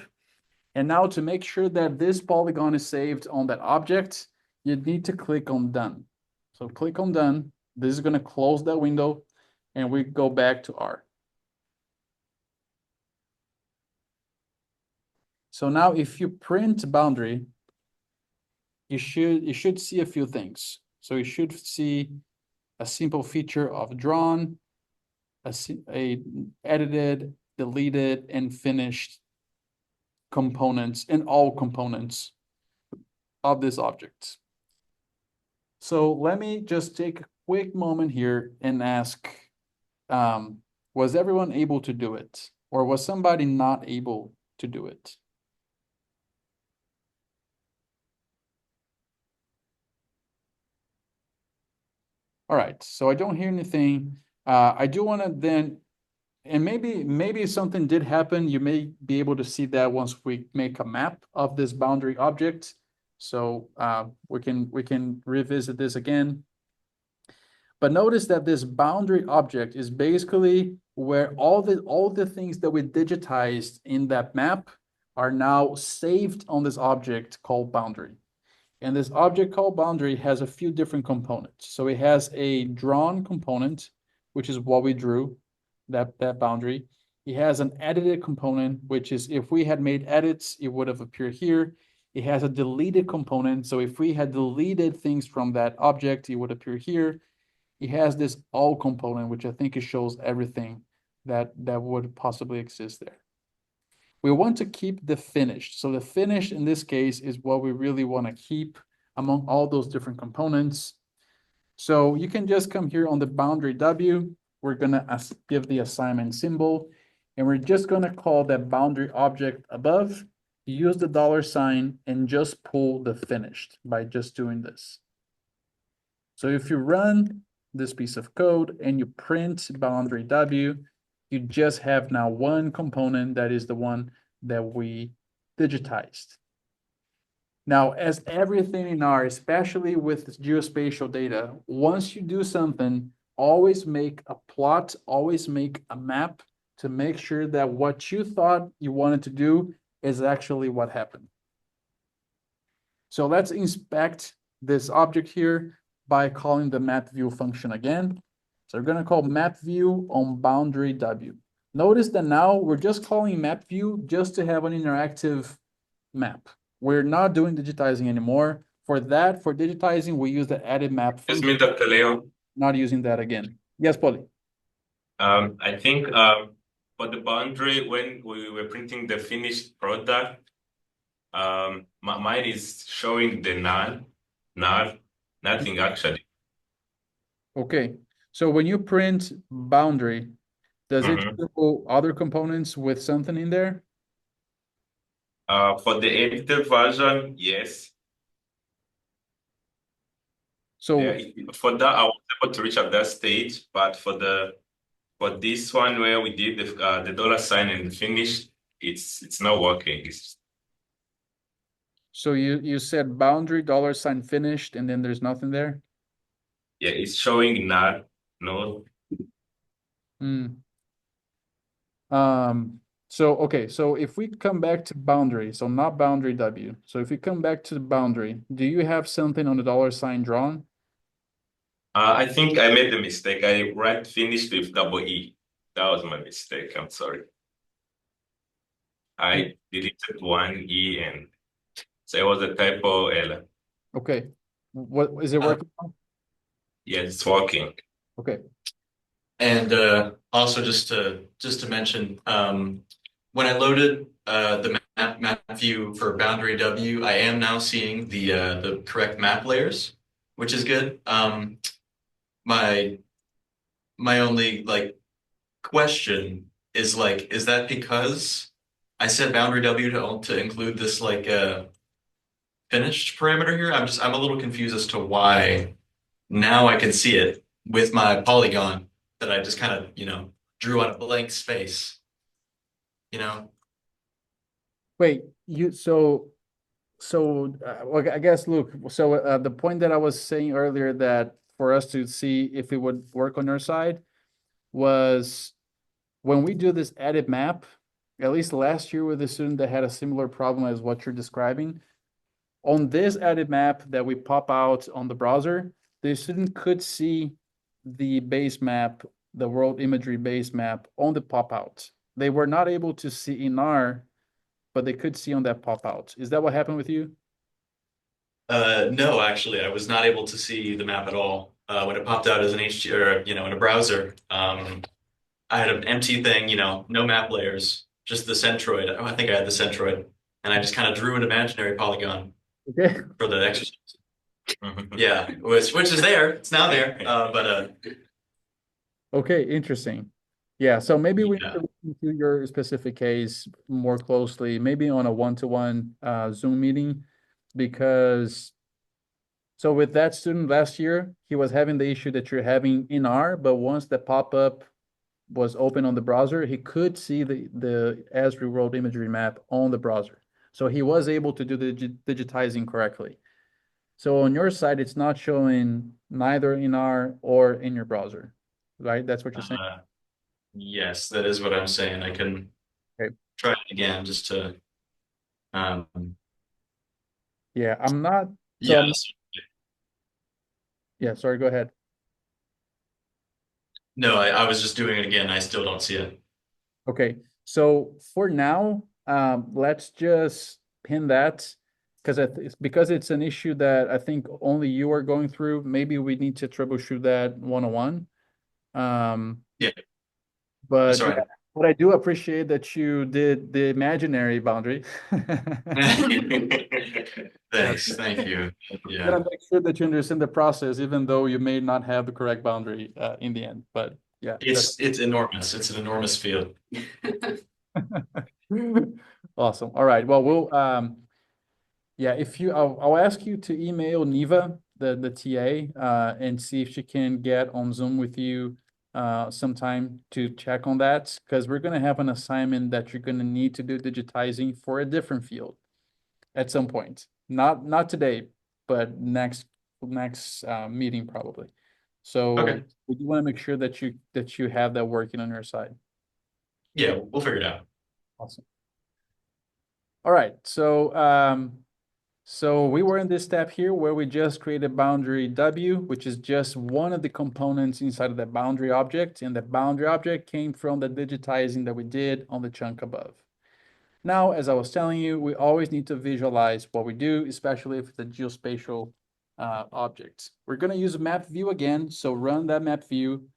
And now to make sure that this polygon is saved on that object, you need to click on done. So click on done. This is gonna close that window and we go back to R. So now if you print boundary, you should see a few things. So you should see a simple feature of drawn, a edited, deleted, and finished components in all components of this object. So let me just take a quick moment here and ask, was everyone able to do it? Or was somebody not able to do it? All right, so I don't hear anything. I do want to then, and maybe something did happen. You may be able to see that once we make a map of this boundary object. So we can revisit this again. But notice that this boundary object is basically where all the things that we digitized in that map are now saved on this object called boundary. And this object called boundary has a few different components. So it has a drawn component, which is what we drew, that boundary. It has an edited component, which is if we had made edits, it would have appeared here. It has a deleted component. So if we had deleted things from that object, it would appear here. It has this all component, which I think it shows everything that would possibly exist there. We want to keep the finished. So the finished in this case is what we really want to keep among all those different components. So you can just come here on the boundary W. We're going to give the assignment symbol, and we're just going to call that boundary object above, use the $, and just pull the finished by just doing this. So if you run this piece of code and you print boundary W, you just have now one component that is the one that we digitized. Now, as everything in R, especially with geospatial data, once you do something, always make a plot, always make a map to make sure that what you thought you wanted to do is actually what happened. So let's inspect this object here by calling the map view function again. So we're going to call map view on boundary W. Notice that now we're just calling map view just to have an interactive map. We're not doing digitizing anymore. For that, for digitizing, we use the added map Excuse function, me, Dr. Leo. not using that again. Yes, Polly. I think for the boundary, when we were printing the finished product, mine is showing the null, nothing actually. Okay. So when you print boundary, does it show other components with something in there? For the edited version, yes. So For that, I was able to reach at that stage, but for this one where we did the $, and finish, it's not working. So you said boundary $, finished, and then there's nothing there? Yeah, it's showing null, no. So okay, so if we come back to boundary, so not boundary W. So if we come back to the boundary, do you have something on the $, drawn? I think I made the mistake. I write finished with double E. That was my mistake. I'm sorry. I deleted one E, and so it was a typo error. Okay. What is it working on? Yeah, it's working. Okay. And also just to mention, when I loaded the map view for boundary W, I am now seeing the correct map layers, which is good. My only question is is that because I set boundary W to include this finished parameter here? I'm a little confused as to why now I can see it with my polygon that I just kind of, drew on a blank space, Wait, well, I guess, look, so the point that I was saying earlier that for us to see if it would work on your side, was when we do this edit map, at least last year with a student that had a similar problem as what you're describing, on this edit map that we pop out on the browser, the student could see the base map, the world imagery base map on the pop out. They were not able to see in R, but they could see on that pop out. Is that what happened with you? No, actually, I was not able to see the map at all. When it popped out as an HT or, in a browser, I had an empty thing, no map layers, just the centroid. Oh, I think I had the centroid, and I just kind of drew an imaginary polygon Okay. for the exercise. Yeah, which is there. It's now there. But Okay, interesting. Yeah, so maybe we need yeah, to look into your specific case more closely, maybe on a one-to-one Zoom meeting, because so with that student last year, he was having the issue that you're having in R, but once the pop-up was open on the browser, he could see the Esri World Imagery map on the browser. So he was able to do the digitizing correctly. So on your side, it's not showing neither in R or in your browser, right? That's what you're saying? uh, yes, that is what I'm saying. I can Okay. try it again just to, um, Yeah, I'm not, so I'm, yes. yeah, sorry, go ahead. No, I was just doing it again. I still don't see it. Okay, so for now, let's just pin that because it's because it's an issue that I think only you are going through. Maybe we need to troubleshoot that one-on-one. Yeah, that's But all yeah, right. but I do appreciate that you did the imaginary boundary. Yeah, Thanks, thank you. gotta Yeah, make sure that you understand the process, even though you may not have the correct boundary in the end. But yeah, that's it's enormous. It's an enormous field. awesome. All right. Well, we'll yeah, if you I'll ask you to email Neva, the TA, and see if she can get on Zoom with you sometime to check on that because we're gonna have an assignment that you're gonna need to do digitizing for a different field at some point. Not today, but next meeting probably. So Okay. we do want to make sure that you have that working on your side. Yeah, we'll figure it out. Awesome. All right. So we were in this step here where we just created boundary W, which is just one of the components inside of the boundary object, and the boundary object came from the digitizing that we did on the chunk above. Now, as I was telling you, we always need to visualize what we do, especially if it's a geospatial object. We're going to use map view again, so run that map view.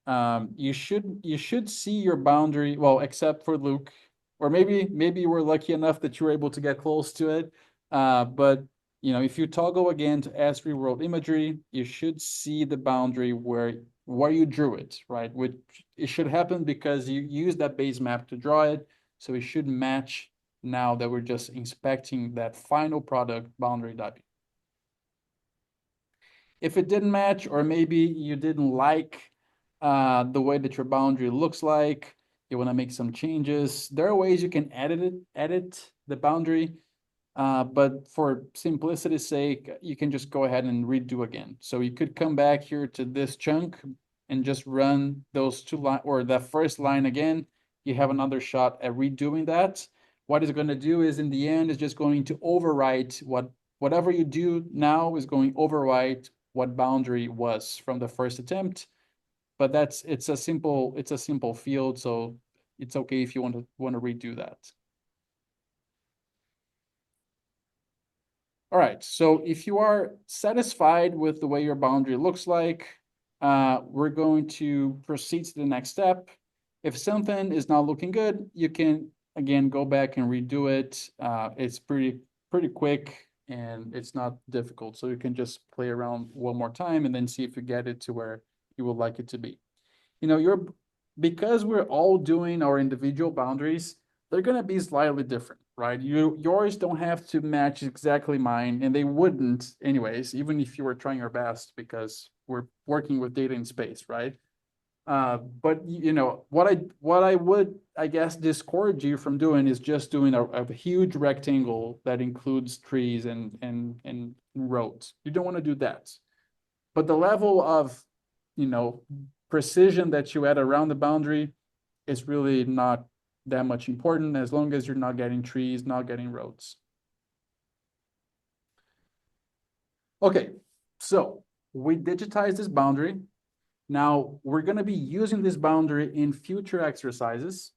You should see your boundary, well, except for Luke, or maybe you were lucky enough that you were able to get close to it. But if you toggle again to S3 World Imagery, you should see the boundary where you drew it, right? Which it should happen because you use that base map to draw it. So it should match now that we're just inspecting that final product boundary W. If it didn't match, or maybe you didn't like the way that your boundary looks like, you want to make some changes, there are ways you can edit the boundary. But for simplicity's sake, you can just go ahead and redo again. So you could come back here to this chunk and just run those two line or that first line again. You have another shot at redoing that. What it's going to do is in the end is just going to overwrite whatever you do now is going to overwrite what boundary was from the first attempt. But it's a simple field, so it's okay if you want to redo that. All right, so if you are satisfied with the way your boundary looks like, we're going to proceed to the next step. If something is not looking good, you can, again, go back and redo it. It's pretty quick and it's not difficult. So you can just play around one more time and then see if you get it to where you would like it to be. Because we're all doing our individual boundaries, they're gonna be slightly different, right? Yours don't have to match exactly mine, and they wouldn't anyways, even if you were trying your best, because we're working with data in space, right? But what I would, I guess, discourage you from doing is just doing a huge rectangle that includes trees and roads. You don't want to do that. But the level of, precision that you add around the boundary is really not that much important as long as you're not getting trees, not getting roads. Okay, so we digitize this boundary. Now we're going to be using this boundary in future exercises.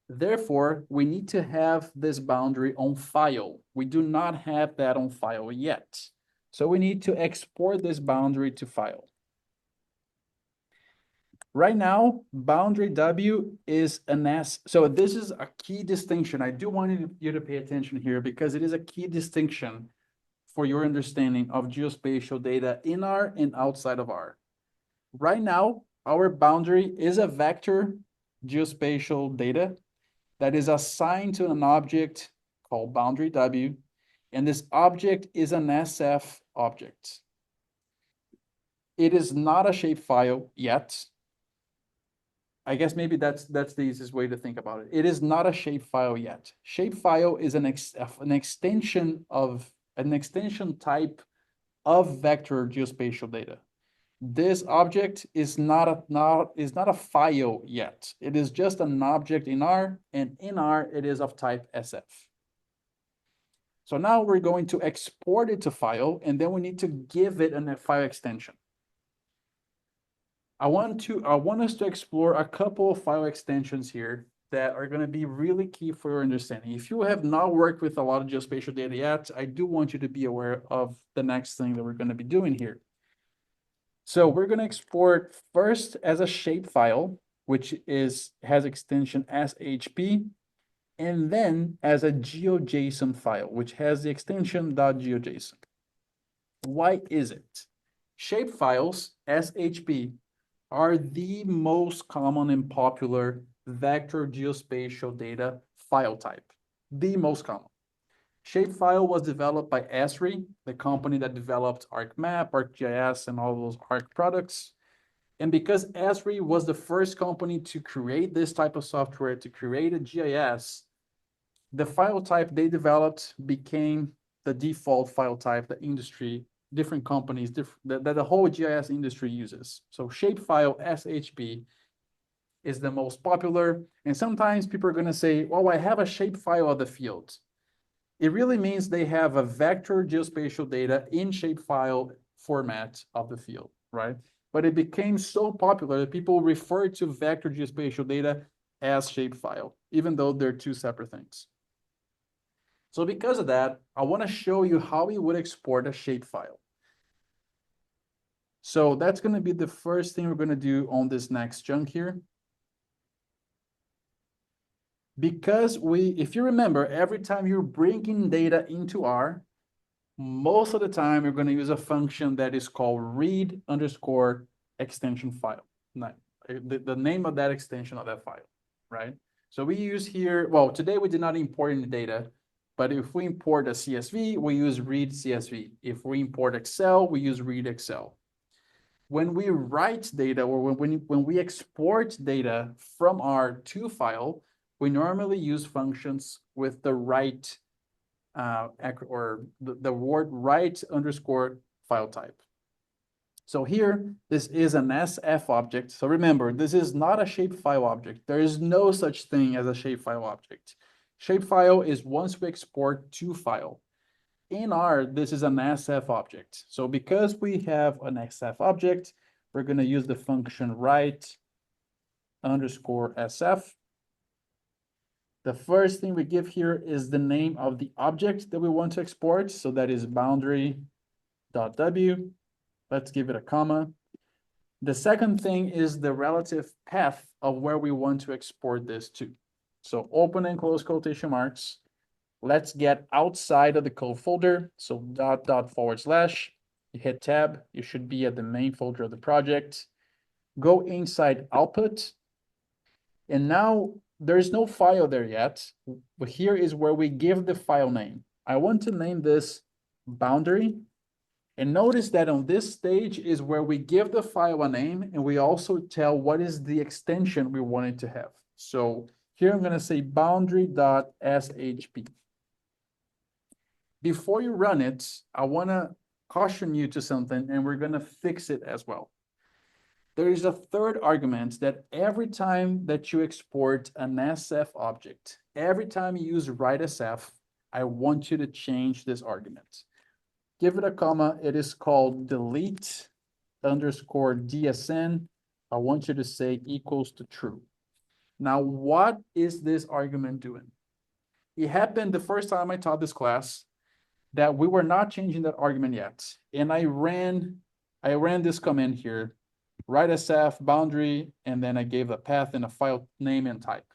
Therefore, we need to have this boundary on file. We do not have that on file yet. So we need to export this boundary to file. Right now, boundary W is an S. So this is a key distinction. I do want you to pay attention here because it is a key distinction for your understanding of geospatial data in R and outside of R. Right now, our boundary is a vector geospatial data that is assigned to an object called boundary W, and this object is an SF object. It is not a shapefile yet. I guess maybe that's the easiest way to think about it. It is not a shapefile yet. Shapefile is an extension type of vector geospatial data. This object is not a file yet. It is just an object in R, and in R it is of type SF. So now we're going to export it to file, and then we need to give it a file extension. I want us to explore a couple of file extensions here that are going to be really key for your understanding. If you have not worked with a lot of geospatial data yet, I do want you to be aware of the next thing that we're going to be doing here. So we're going to export first as a shapefile, which has extension shp, and then as a GeoJSON file, which has the extension .geojson. Why is it? Shapefiles, shp, are the most common and popular vector geospatial data file type. The most common. Shapefile was developed by Esri, the company that developed ArcMap, ArcGIS, and all those Arc products. And because Esri was the first company to create this type of software, to create a GIS, the file type they developed became the default file type the industry, different companies, that the whole GIS industry uses. So shapefile SHP is the most popular. And sometimes people are going to say, well, I have a shapefile of the field. It really means they have a vector geospatial data in shapefile format of the field, right? But it became so popular that people refer to vector geospatial data as shapefile, even though they're two separate things. So because of that, I want to show you how we would export a shapefile. So that's going to be the first thing we're going to do on this next chunk here. Because if you remember, every time you're bringing data into R, most of the time you're going to use a function that is called read underscore extension file. The name of that extension of that file, right? So we use here, well, today we did not import any data, but if we import a CSV, we use read CSV. If we import Excel, we use read Excel. When we write data or when we export data from R to file, we normally use functions with the write or the word write underscore file type. So here, this is an SF object. So remember, this is not a shapefile object. There is no such thing as a shapefile object. Shapefile is once we export to file. In R, this is an SF object. So because we have an SF object, we're going to use the function write underscore SF. The first thing we give here is the name of the object that we want to export. So that is boundary.w. Let's give it a comma. The second thing is the relative path of where we want to export this to. So open and close quotation marks. Let's get outside of the code folder. So // you hit tab. You should be at the main folder of the project. Go inside output. And now there's no file there yet, but here is where we give the file name. I want to name this boundary. And notice that on this stage is where we give the file a name and we also tell what is the extension we want it to have. So here I'm going to say boundary.shp. Before you run it, I want to caution you to something and we're going to fix it as well. there is a third argument that every time that you export an SF object, every time you use write SF, I want you to change this argument. Give it a comma. It is called delete underscore DSN. I want you to say equals to true. Now, what is this argument doing? It happened the first time I taught this class that we were not changing that argument yet. And I ran this command here, write SF boundary, and then I gave a path and a file name and type.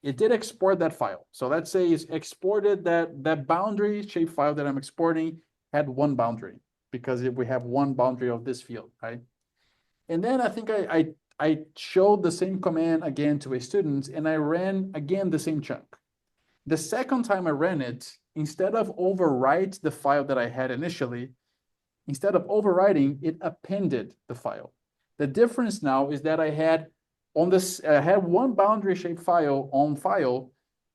It did export that file. So let's say it's exported that boundary shapefile that I'm exporting had one boundary because we have one boundary of this field, right? And then I think I showed the same command again to a student and I ran again the same chunk. The second time I ran it, instead of overwrite the file that I had initially, instead of overwriting, it appended the file. The difference now is that I had one boundary shapefile on file,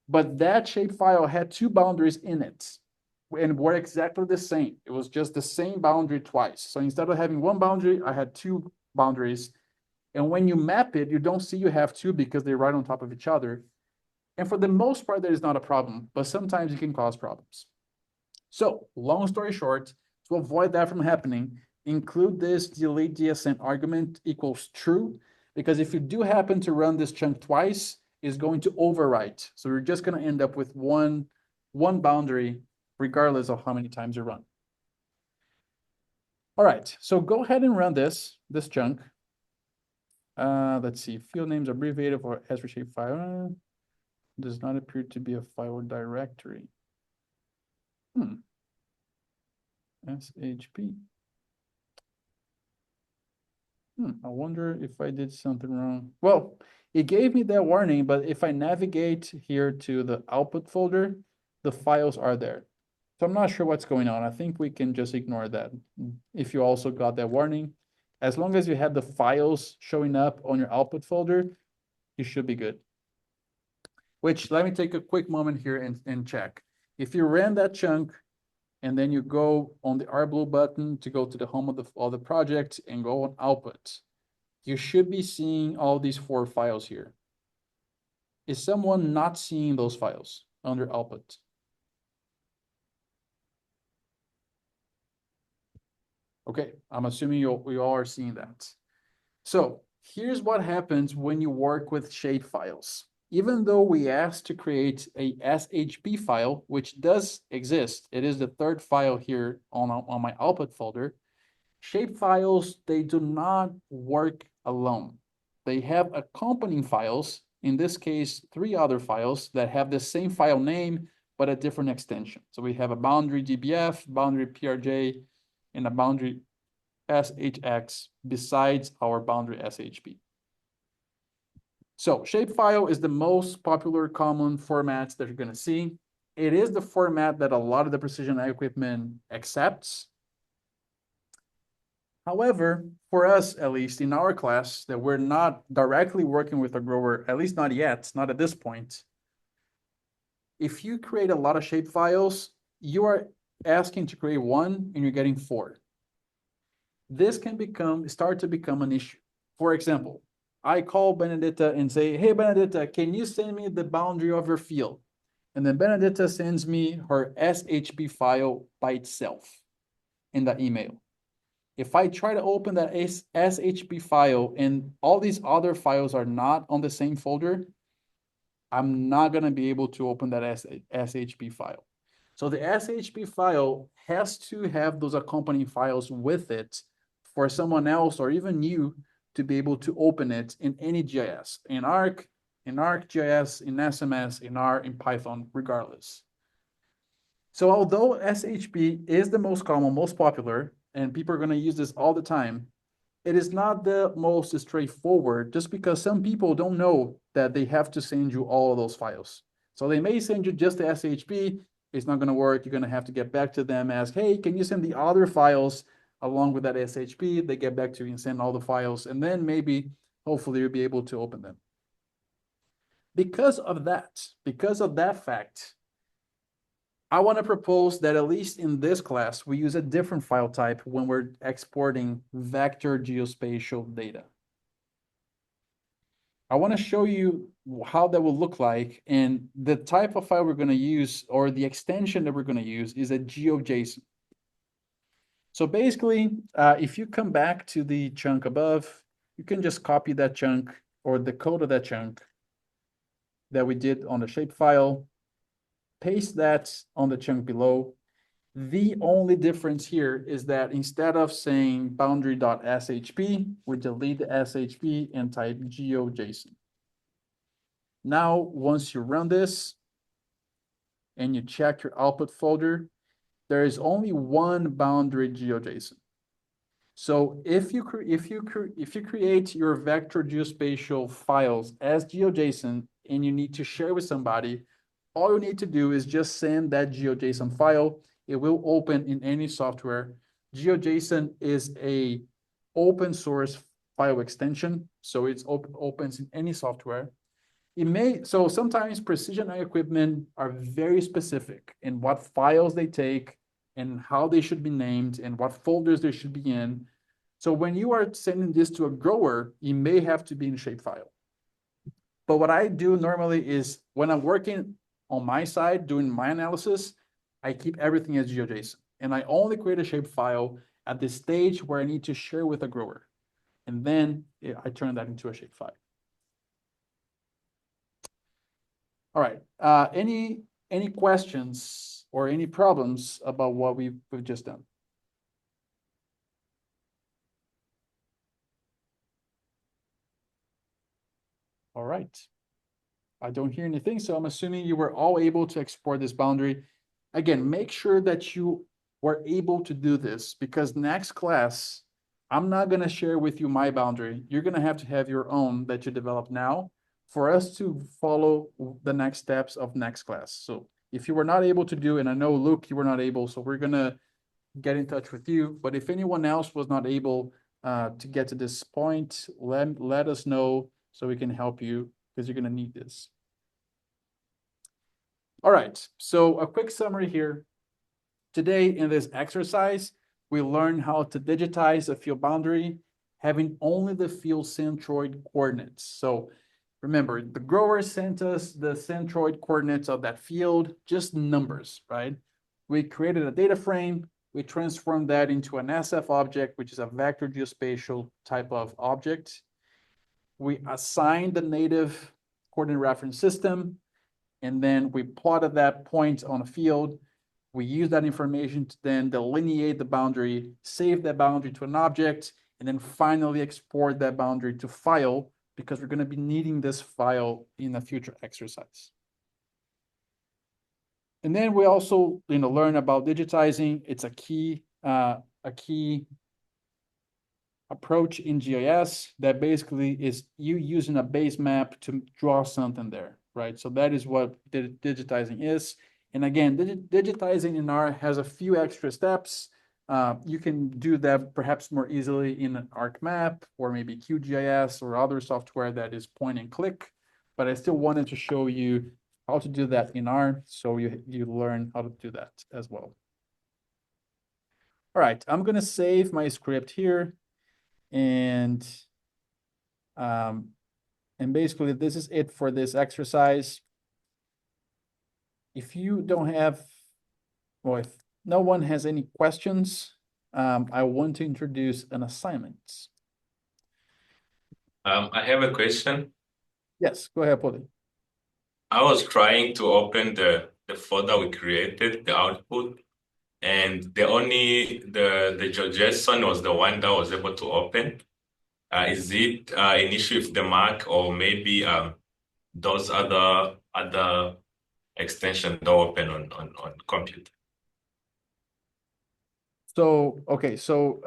but that shapefile had two boundaries in it and were exactly the same. It was just the same boundary twice. So instead of having one boundary, I had two boundaries. And when you map it, you don't see you have two because they're right on top of each other. And for the most part, that is not a problem, but sometimes it can cause problems. So long story short, to avoid that from happening, include this delete DSN argument equals true, because if you do happen to run this chunk twice, it's going to overwrite. So you're just going to end up with one boundary, regardless of how many times you run. All right, so go ahead and run this chunk. Let's see, field names abbreviated for as shapefile. Does not appear to be a file directory. SHP. I wonder if I did something wrong. Well, it gave me that warning, but if I navigate here to the output folder, the files are there. So I'm not sure what's going on. I think we can just ignore that. If you also got that warning, as long as you have the files showing up on your output folder, you should be good. Which, let me take a quick moment here and check. If you ran that chunk and then you go on the RBlue button to go to the home of the project and go on output, you should be seeing all these 4 files here. Is someone not seeing those files under output? Okay, I'm assuming we all are seeing that. So here's what happens when you work with shape files. Even though we asked to create a SHP file, which does exist, it is the third file here on my output folder. Shape files, they do not work alone. They have accompanying files, in this case, 3 other files that have the same file name, but a different extension. So we have a boundary DBF, boundary PRJ, and a boundary SHX besides our boundary SHP. So shapefile is the most popular common format that you're going to see. It is the format that a lot of the precision ag equipment accepts. However, for us, at least in our class, that we're not directly working with a grower, at least not yet, not at this point. If you create a lot of shapefiles, you are asking to create 1 and you're getting 4. This can start to become an issue. For example, I call Benedetta and say, hey, Benedetta, can you send me the boundary of your field? And then Benedetta sends me her SHP file by itself in the email. If I try to open that SHP file and all these other files are not on the same folder, I'm not going to be able to open that SHP file. So the SHP file has to have those accompanying files with it for someone else or even you to be able to open it in any GIS, in ArcGIS, in SMS, in R, in Python, regardless. So although SHP is the most common, most popular, and people are going to use this all the time, it is not the most straightforward just because some people don't know that they have to send you all of those files. So they may send you just the SHP, it's not going to work. You're going to have to get back to them, ask, hey, can you send the other files along with that SHP? They get back to you and send all the files, and then maybe, hopefully, you'll be able to open them. Because of that fact, I want to propose that at least in this class, we use a different file type when we're exporting vector geospatial data. I want to show you how that will look like, and the type of file we're going to use, or the extension that we're going to use, is a GeoJSON. So basically, if you come back to the chunk above, you can just copy that chunk or the code of that chunk that we did on the shapefile, paste that on the chunk below. The only difference here is that instead of saying boundary.shp, we delete the shp and type GeoJSON. Now, once you run this and you check your output folder, there is only one boundary GeoJSON. So if you create your vector geospatial files as GeoJSON and you need to share with somebody, all you need to do is just send that GeoJSON file. It will open in any software. GeoJSON is a open source file extension, so it's opens in any software. So sometimes precision eye equipment are very specific in what files they take and how they should be named and what folders they should be in. So when you are sending this to a grower, you may have to be in shapefile. But what I do normally is when I'm working on my side, doing my analysis, I keep everything as GeoJSON. And I only create a shapefile at the stage where I need to share with a grower. And then I turn that into a shapefile. All right, any questions or any problems about what we've just done? All right. I don't hear anything, so I'm assuming you were all able to export this boundary. Again, make sure that you were able to do this, because next class, I'm not going to share with you my boundary. You're going to have your own that you develop now for us to follow the next steps of next class. So if you were not able to do, and I know, Luke, you were not able, so we're going to get in touch with you. But if anyone else was not able to get to this point, let us know so we can help you, because you're going to need this. All right, so a quick summary here. Today in this exercise, we learned how to digitize a field boundary having only the field centroid coordinates. So remember, the grower sent us the centroid coordinates of that field, just numbers, right? We created a data frame. We transformed that into an SF object, which is a vector geospatial type of object. We assigned the native coordinate reference system, and then we plotted that point on a field. We use that information to then delineate the boundary, save that boundary to an object, and then finally export that boundary to file, because we're going to be needing this file in a future exercise. And then we also, learn about digitizing. It's a key approach in GIS that basically is you using a base map to draw something there, right? So that is what digitizing is. And again, digitizing in R has a few extra steps. You can do that perhaps more easily in an ArcMap or maybe QGIS or other software that is point and click. But I still wanted to show you how to do that in R, so you learn how to do that as well. All right, I'm gonna save my script here, and basically this is it for this exercise. If you don't have, well, if no one has any questions, I want to introduce an assignment. I have a question. Yes, go ahead, Polly. I was trying to open the folder we created, the output, and the JSON was the one that was able to open. Is it an issue with the Mac, or maybe those other extensions don't open on computer? So, okay, so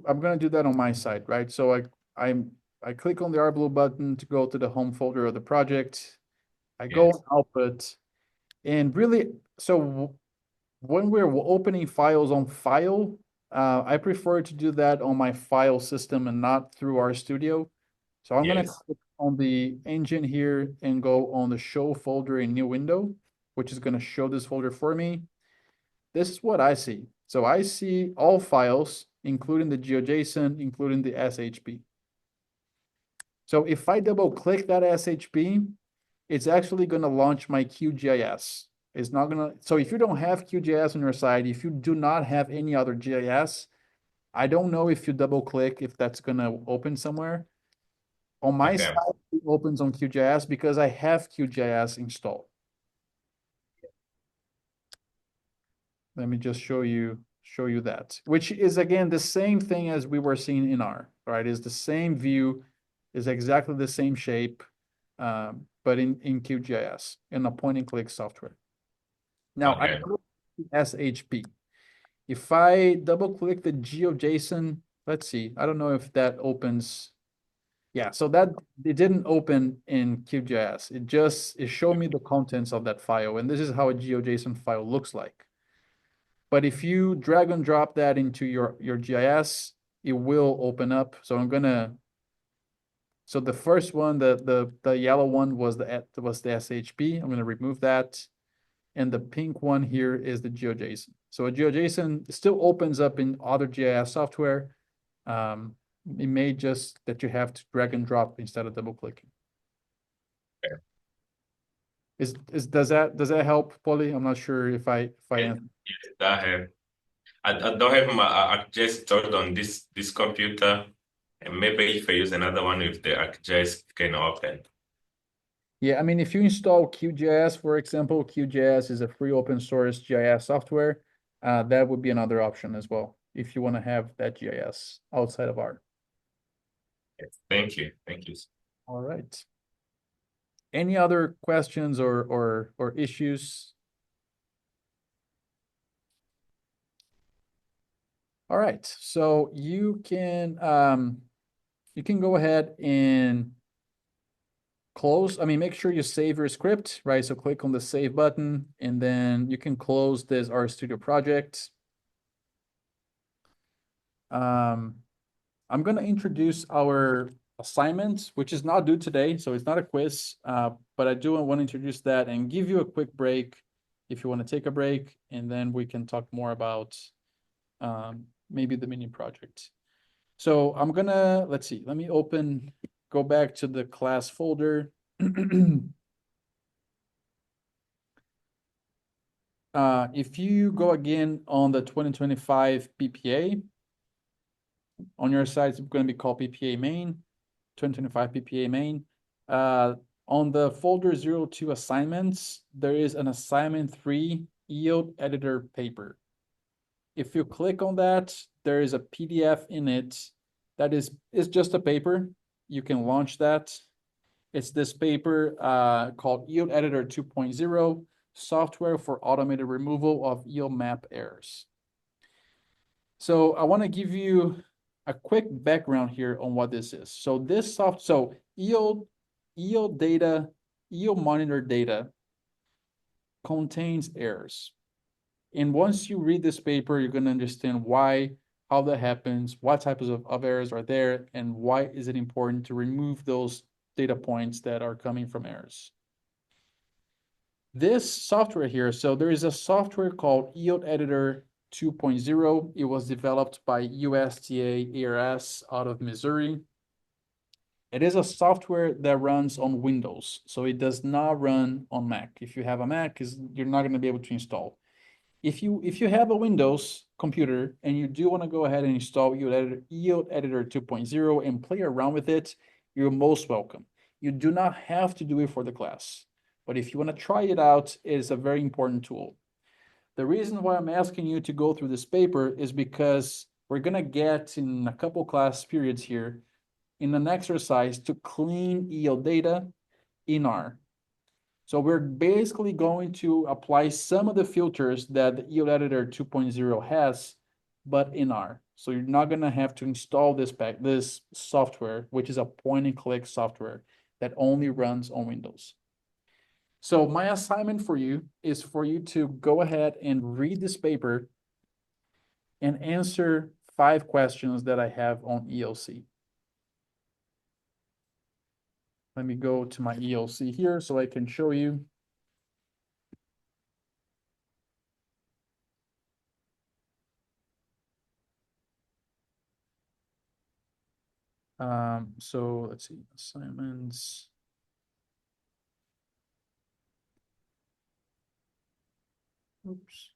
I'm gonna do that on my side, right? So I click on the R blue button to go to the home folder of the project. I go Yes. on output, and really, so when we're opening files on file, I prefer to do that on my file system and not through RStudio. So I'm gonna Yes. click on the engine here and go on the show folder in new window, which is gonna show this folder for me. This is what I see. So I see all files, including the GeoJSON, including the SHP. So if I double click that SHP, it's actually going to launch my QGIS. It's not going to, so if you don't have QGIS on your side, if you do not have any other GIS, I don't know if you double click, if that's going to open somewhere. On my Okay. side, it opens on QGIS because I have QGIS installed. Let me just show you that, which is again the same thing as we were seeing in R, right? Is the same view, is exactly the same shape, but in QGIS, in a point and click software. Now I Okay. click the SHP. If I double click the GeoJSON, let's see, I don't know if that opens. Yeah, so that it didn't open in QGIS. It showed me the contents of that file, and this is how a GeoJSON file looks like. But if you drag and drop that into your GIS, it will open up. So so the first one, the yellow one was the SHP. I'm gonna remove that. And the pink one here is the GeoJSON. So a GeoJSON still opens up in other GIS software. It may just that you have to drag and drop instead of double clicking. Does that help, Polly? I'm not sure if I answered. Yes, that help. I don't have my ArcGIS installed on this computer, and maybe if I use another one, if the ArcGIS can open. Yeah, I mean, if you install QGIS, for example, QGIS is a free open source GIS software. That would be another option as well if you want to have that GIS outside of R. Yes, thank you. Thank you. All right. Any other questions or issues? All right, so you can go ahead and close. I mean, make sure you save your script, right? So click on the save button, and then you can close this RStudio project. I'm going to introduce our assignment, which is not due today, so it's not a quiz, but I do want to introduce that and give you a quick break if you want to take a break, and then we can talk more about maybe the mini project. So I'm gonna, let's see, let me go back to the class folder. If you go again on the 2025 PPA, on your side, it's going to be called PPA main, 2025 PPA main. On the folder 02 assignments, there is an assignment 3 yield editor paper. If you click on that, there is a PDF in it that is just a paper. You can launch that. It's this paper called Yield Editor 2.0, Software for Automated Removal of Yield Map Errors. So I want to give you a quick background here on what this is. So yield data, yield monitor data contains errors. And once you read this paper, you're going to understand why, how that happens, what types of errors are there, and why is it important to remove those data points that are coming from errors. This software here, so there is a software called Yield Editor 2.0. It was developed by USDA ARS out of Missouri. It is a software that runs on Windows, so it does not run on Mac. If you have a Mac, you're not going to be able to install. If you have a Windows computer and you do want to go ahead and install Yield Editor 2.0 and play around with it, you're most welcome. You do not have to do it for the class, but if you want to try it out, it is a very important tool. The reason why I'm asking you to go through this paper is because we're going to get in a couple class periods here in an exercise to clean yield data in R. So we're basically going to apply some of the filters that the Yield Editor 2.0 has, but in R. So you're not going to have to install this software, which is a point and click software that only runs on Windows. So my assignment for you is for you to go ahead and read this paper and answer 5 questions that I have on ELC. Let me go to my ELC here so I can show you. So let's see, assignments. Oops.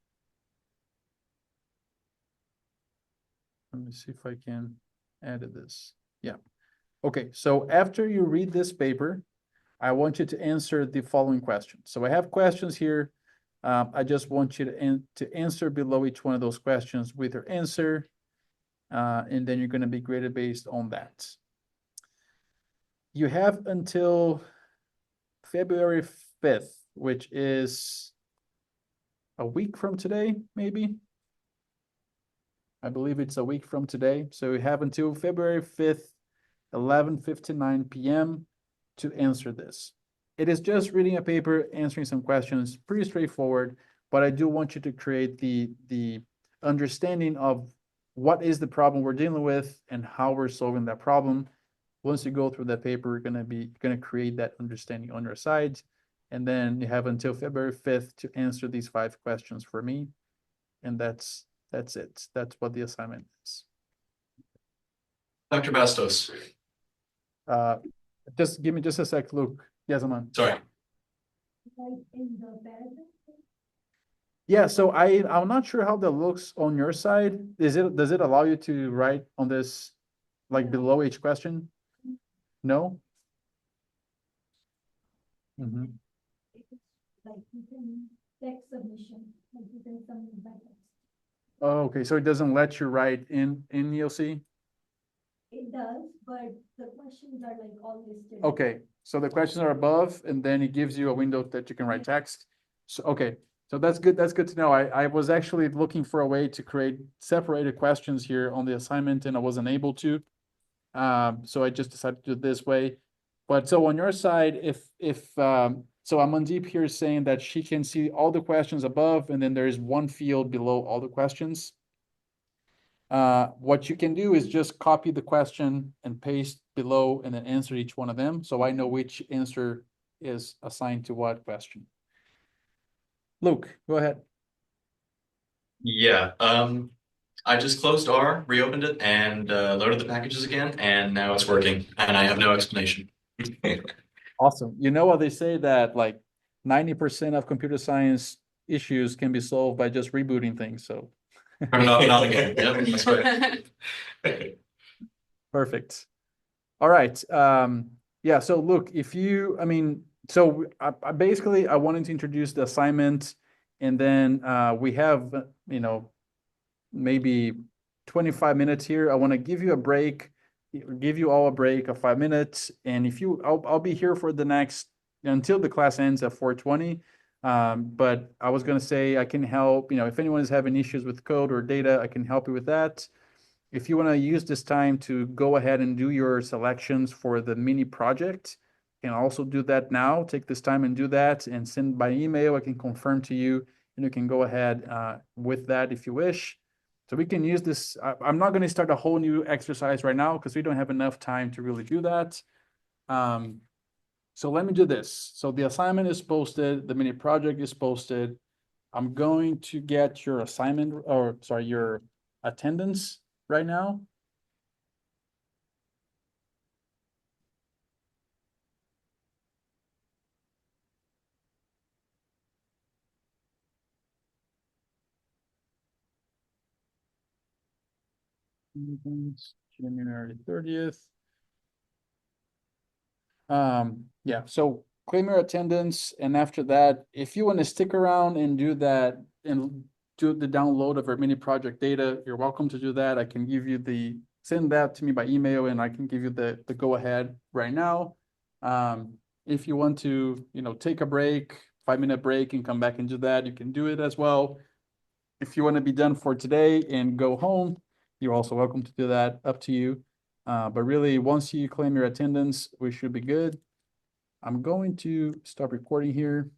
Let me see if I can edit this. Yeah. Okay, so after you read this paper, I want you to answer the following questions. So I have questions here. I just want you to answer below each one of those questions with your answer. And then you're going to be graded based on that. You have until February 5th, which is a week from today, maybe. I believe it's a week from today. So we have until February 5th, 11:59 p.m. to answer this. It is just reading a paper, answering some questions, pretty straightforward, but I do want you to create the understanding of what is the problem we're dealing with and how we're solving that problem. Once you go through that paper, you're gonna create that understanding on your side. And then you have until February 5th to answer these 5 questions for me. And that's it. That's what the assignment is. Dr. Bastos, Just give me just a sec, Luke. Yes, Aman. sorry. Yeah, so I'm not sure how that looks on your side. Does it allow you to write on this, like below each question? No? Mm-hmm. Like you can text submission, like you can submit by text. Oh, okay, so it doesn't let you write in EOC? It does, but the questions are like all listed. Okay, so the questions are above and then it gives you a window that you can write text. So, okay, so that's good to know. I was actually looking for a way to create separated questions here on the assignment and I wasn't able to. So I just decided to do it this way. But so on your side, so Amandeep here is saying that she can see all the questions above and then there is one field below all the questions. What you can do is just copy the question and paste below and then answer each one of them. So I know which answer is assigned to what question. Luke, go ahead. Yeah, I just closed R, reopened it, and loaded the packages again, and now it's working, and I have no explanation. Awesome. You know what they say that like 90% of computer science issues can be solved by just rebooting things. So Not again. Yep, that's right. perfect. All right. Yeah. So look, so I basically I wanted to introduce the assignment, and then we have maybe 25 minutes here. I want to give you a break, give you all a break of 5 minutes, and I'll be here for the next until the class ends at 4:20. But I was going to say I can help. If anyone is having issues with code or data, I can help you with that. If you want to use this time to go ahead and do your selections for the mini project, you can also do that now. Take this time and do that and send by email. I can confirm to you and you can go ahead with that if you wish. So we can use this. I'm not going to start a whole new exercise right now because we don't have enough time to really do that. So let me do this. So the assignment is posted. The mini project is posted. I'm going to get your assignment or sorry, your attendance right now. January 30th. Yeah, so claim your attendance, and after that, if you want to stick around and do that and do the download of our mini project data, you're welcome to do that. I can give you send that to me by email and I can give you the go ahead right now. If you want to, take a break, 5-minute break and come back and do that, you can do it as well. If you want to be done for today and go home, you're also welcome to do that, up to you. But really, once you claim your attendance, we should be good. I'm going to stop recording here.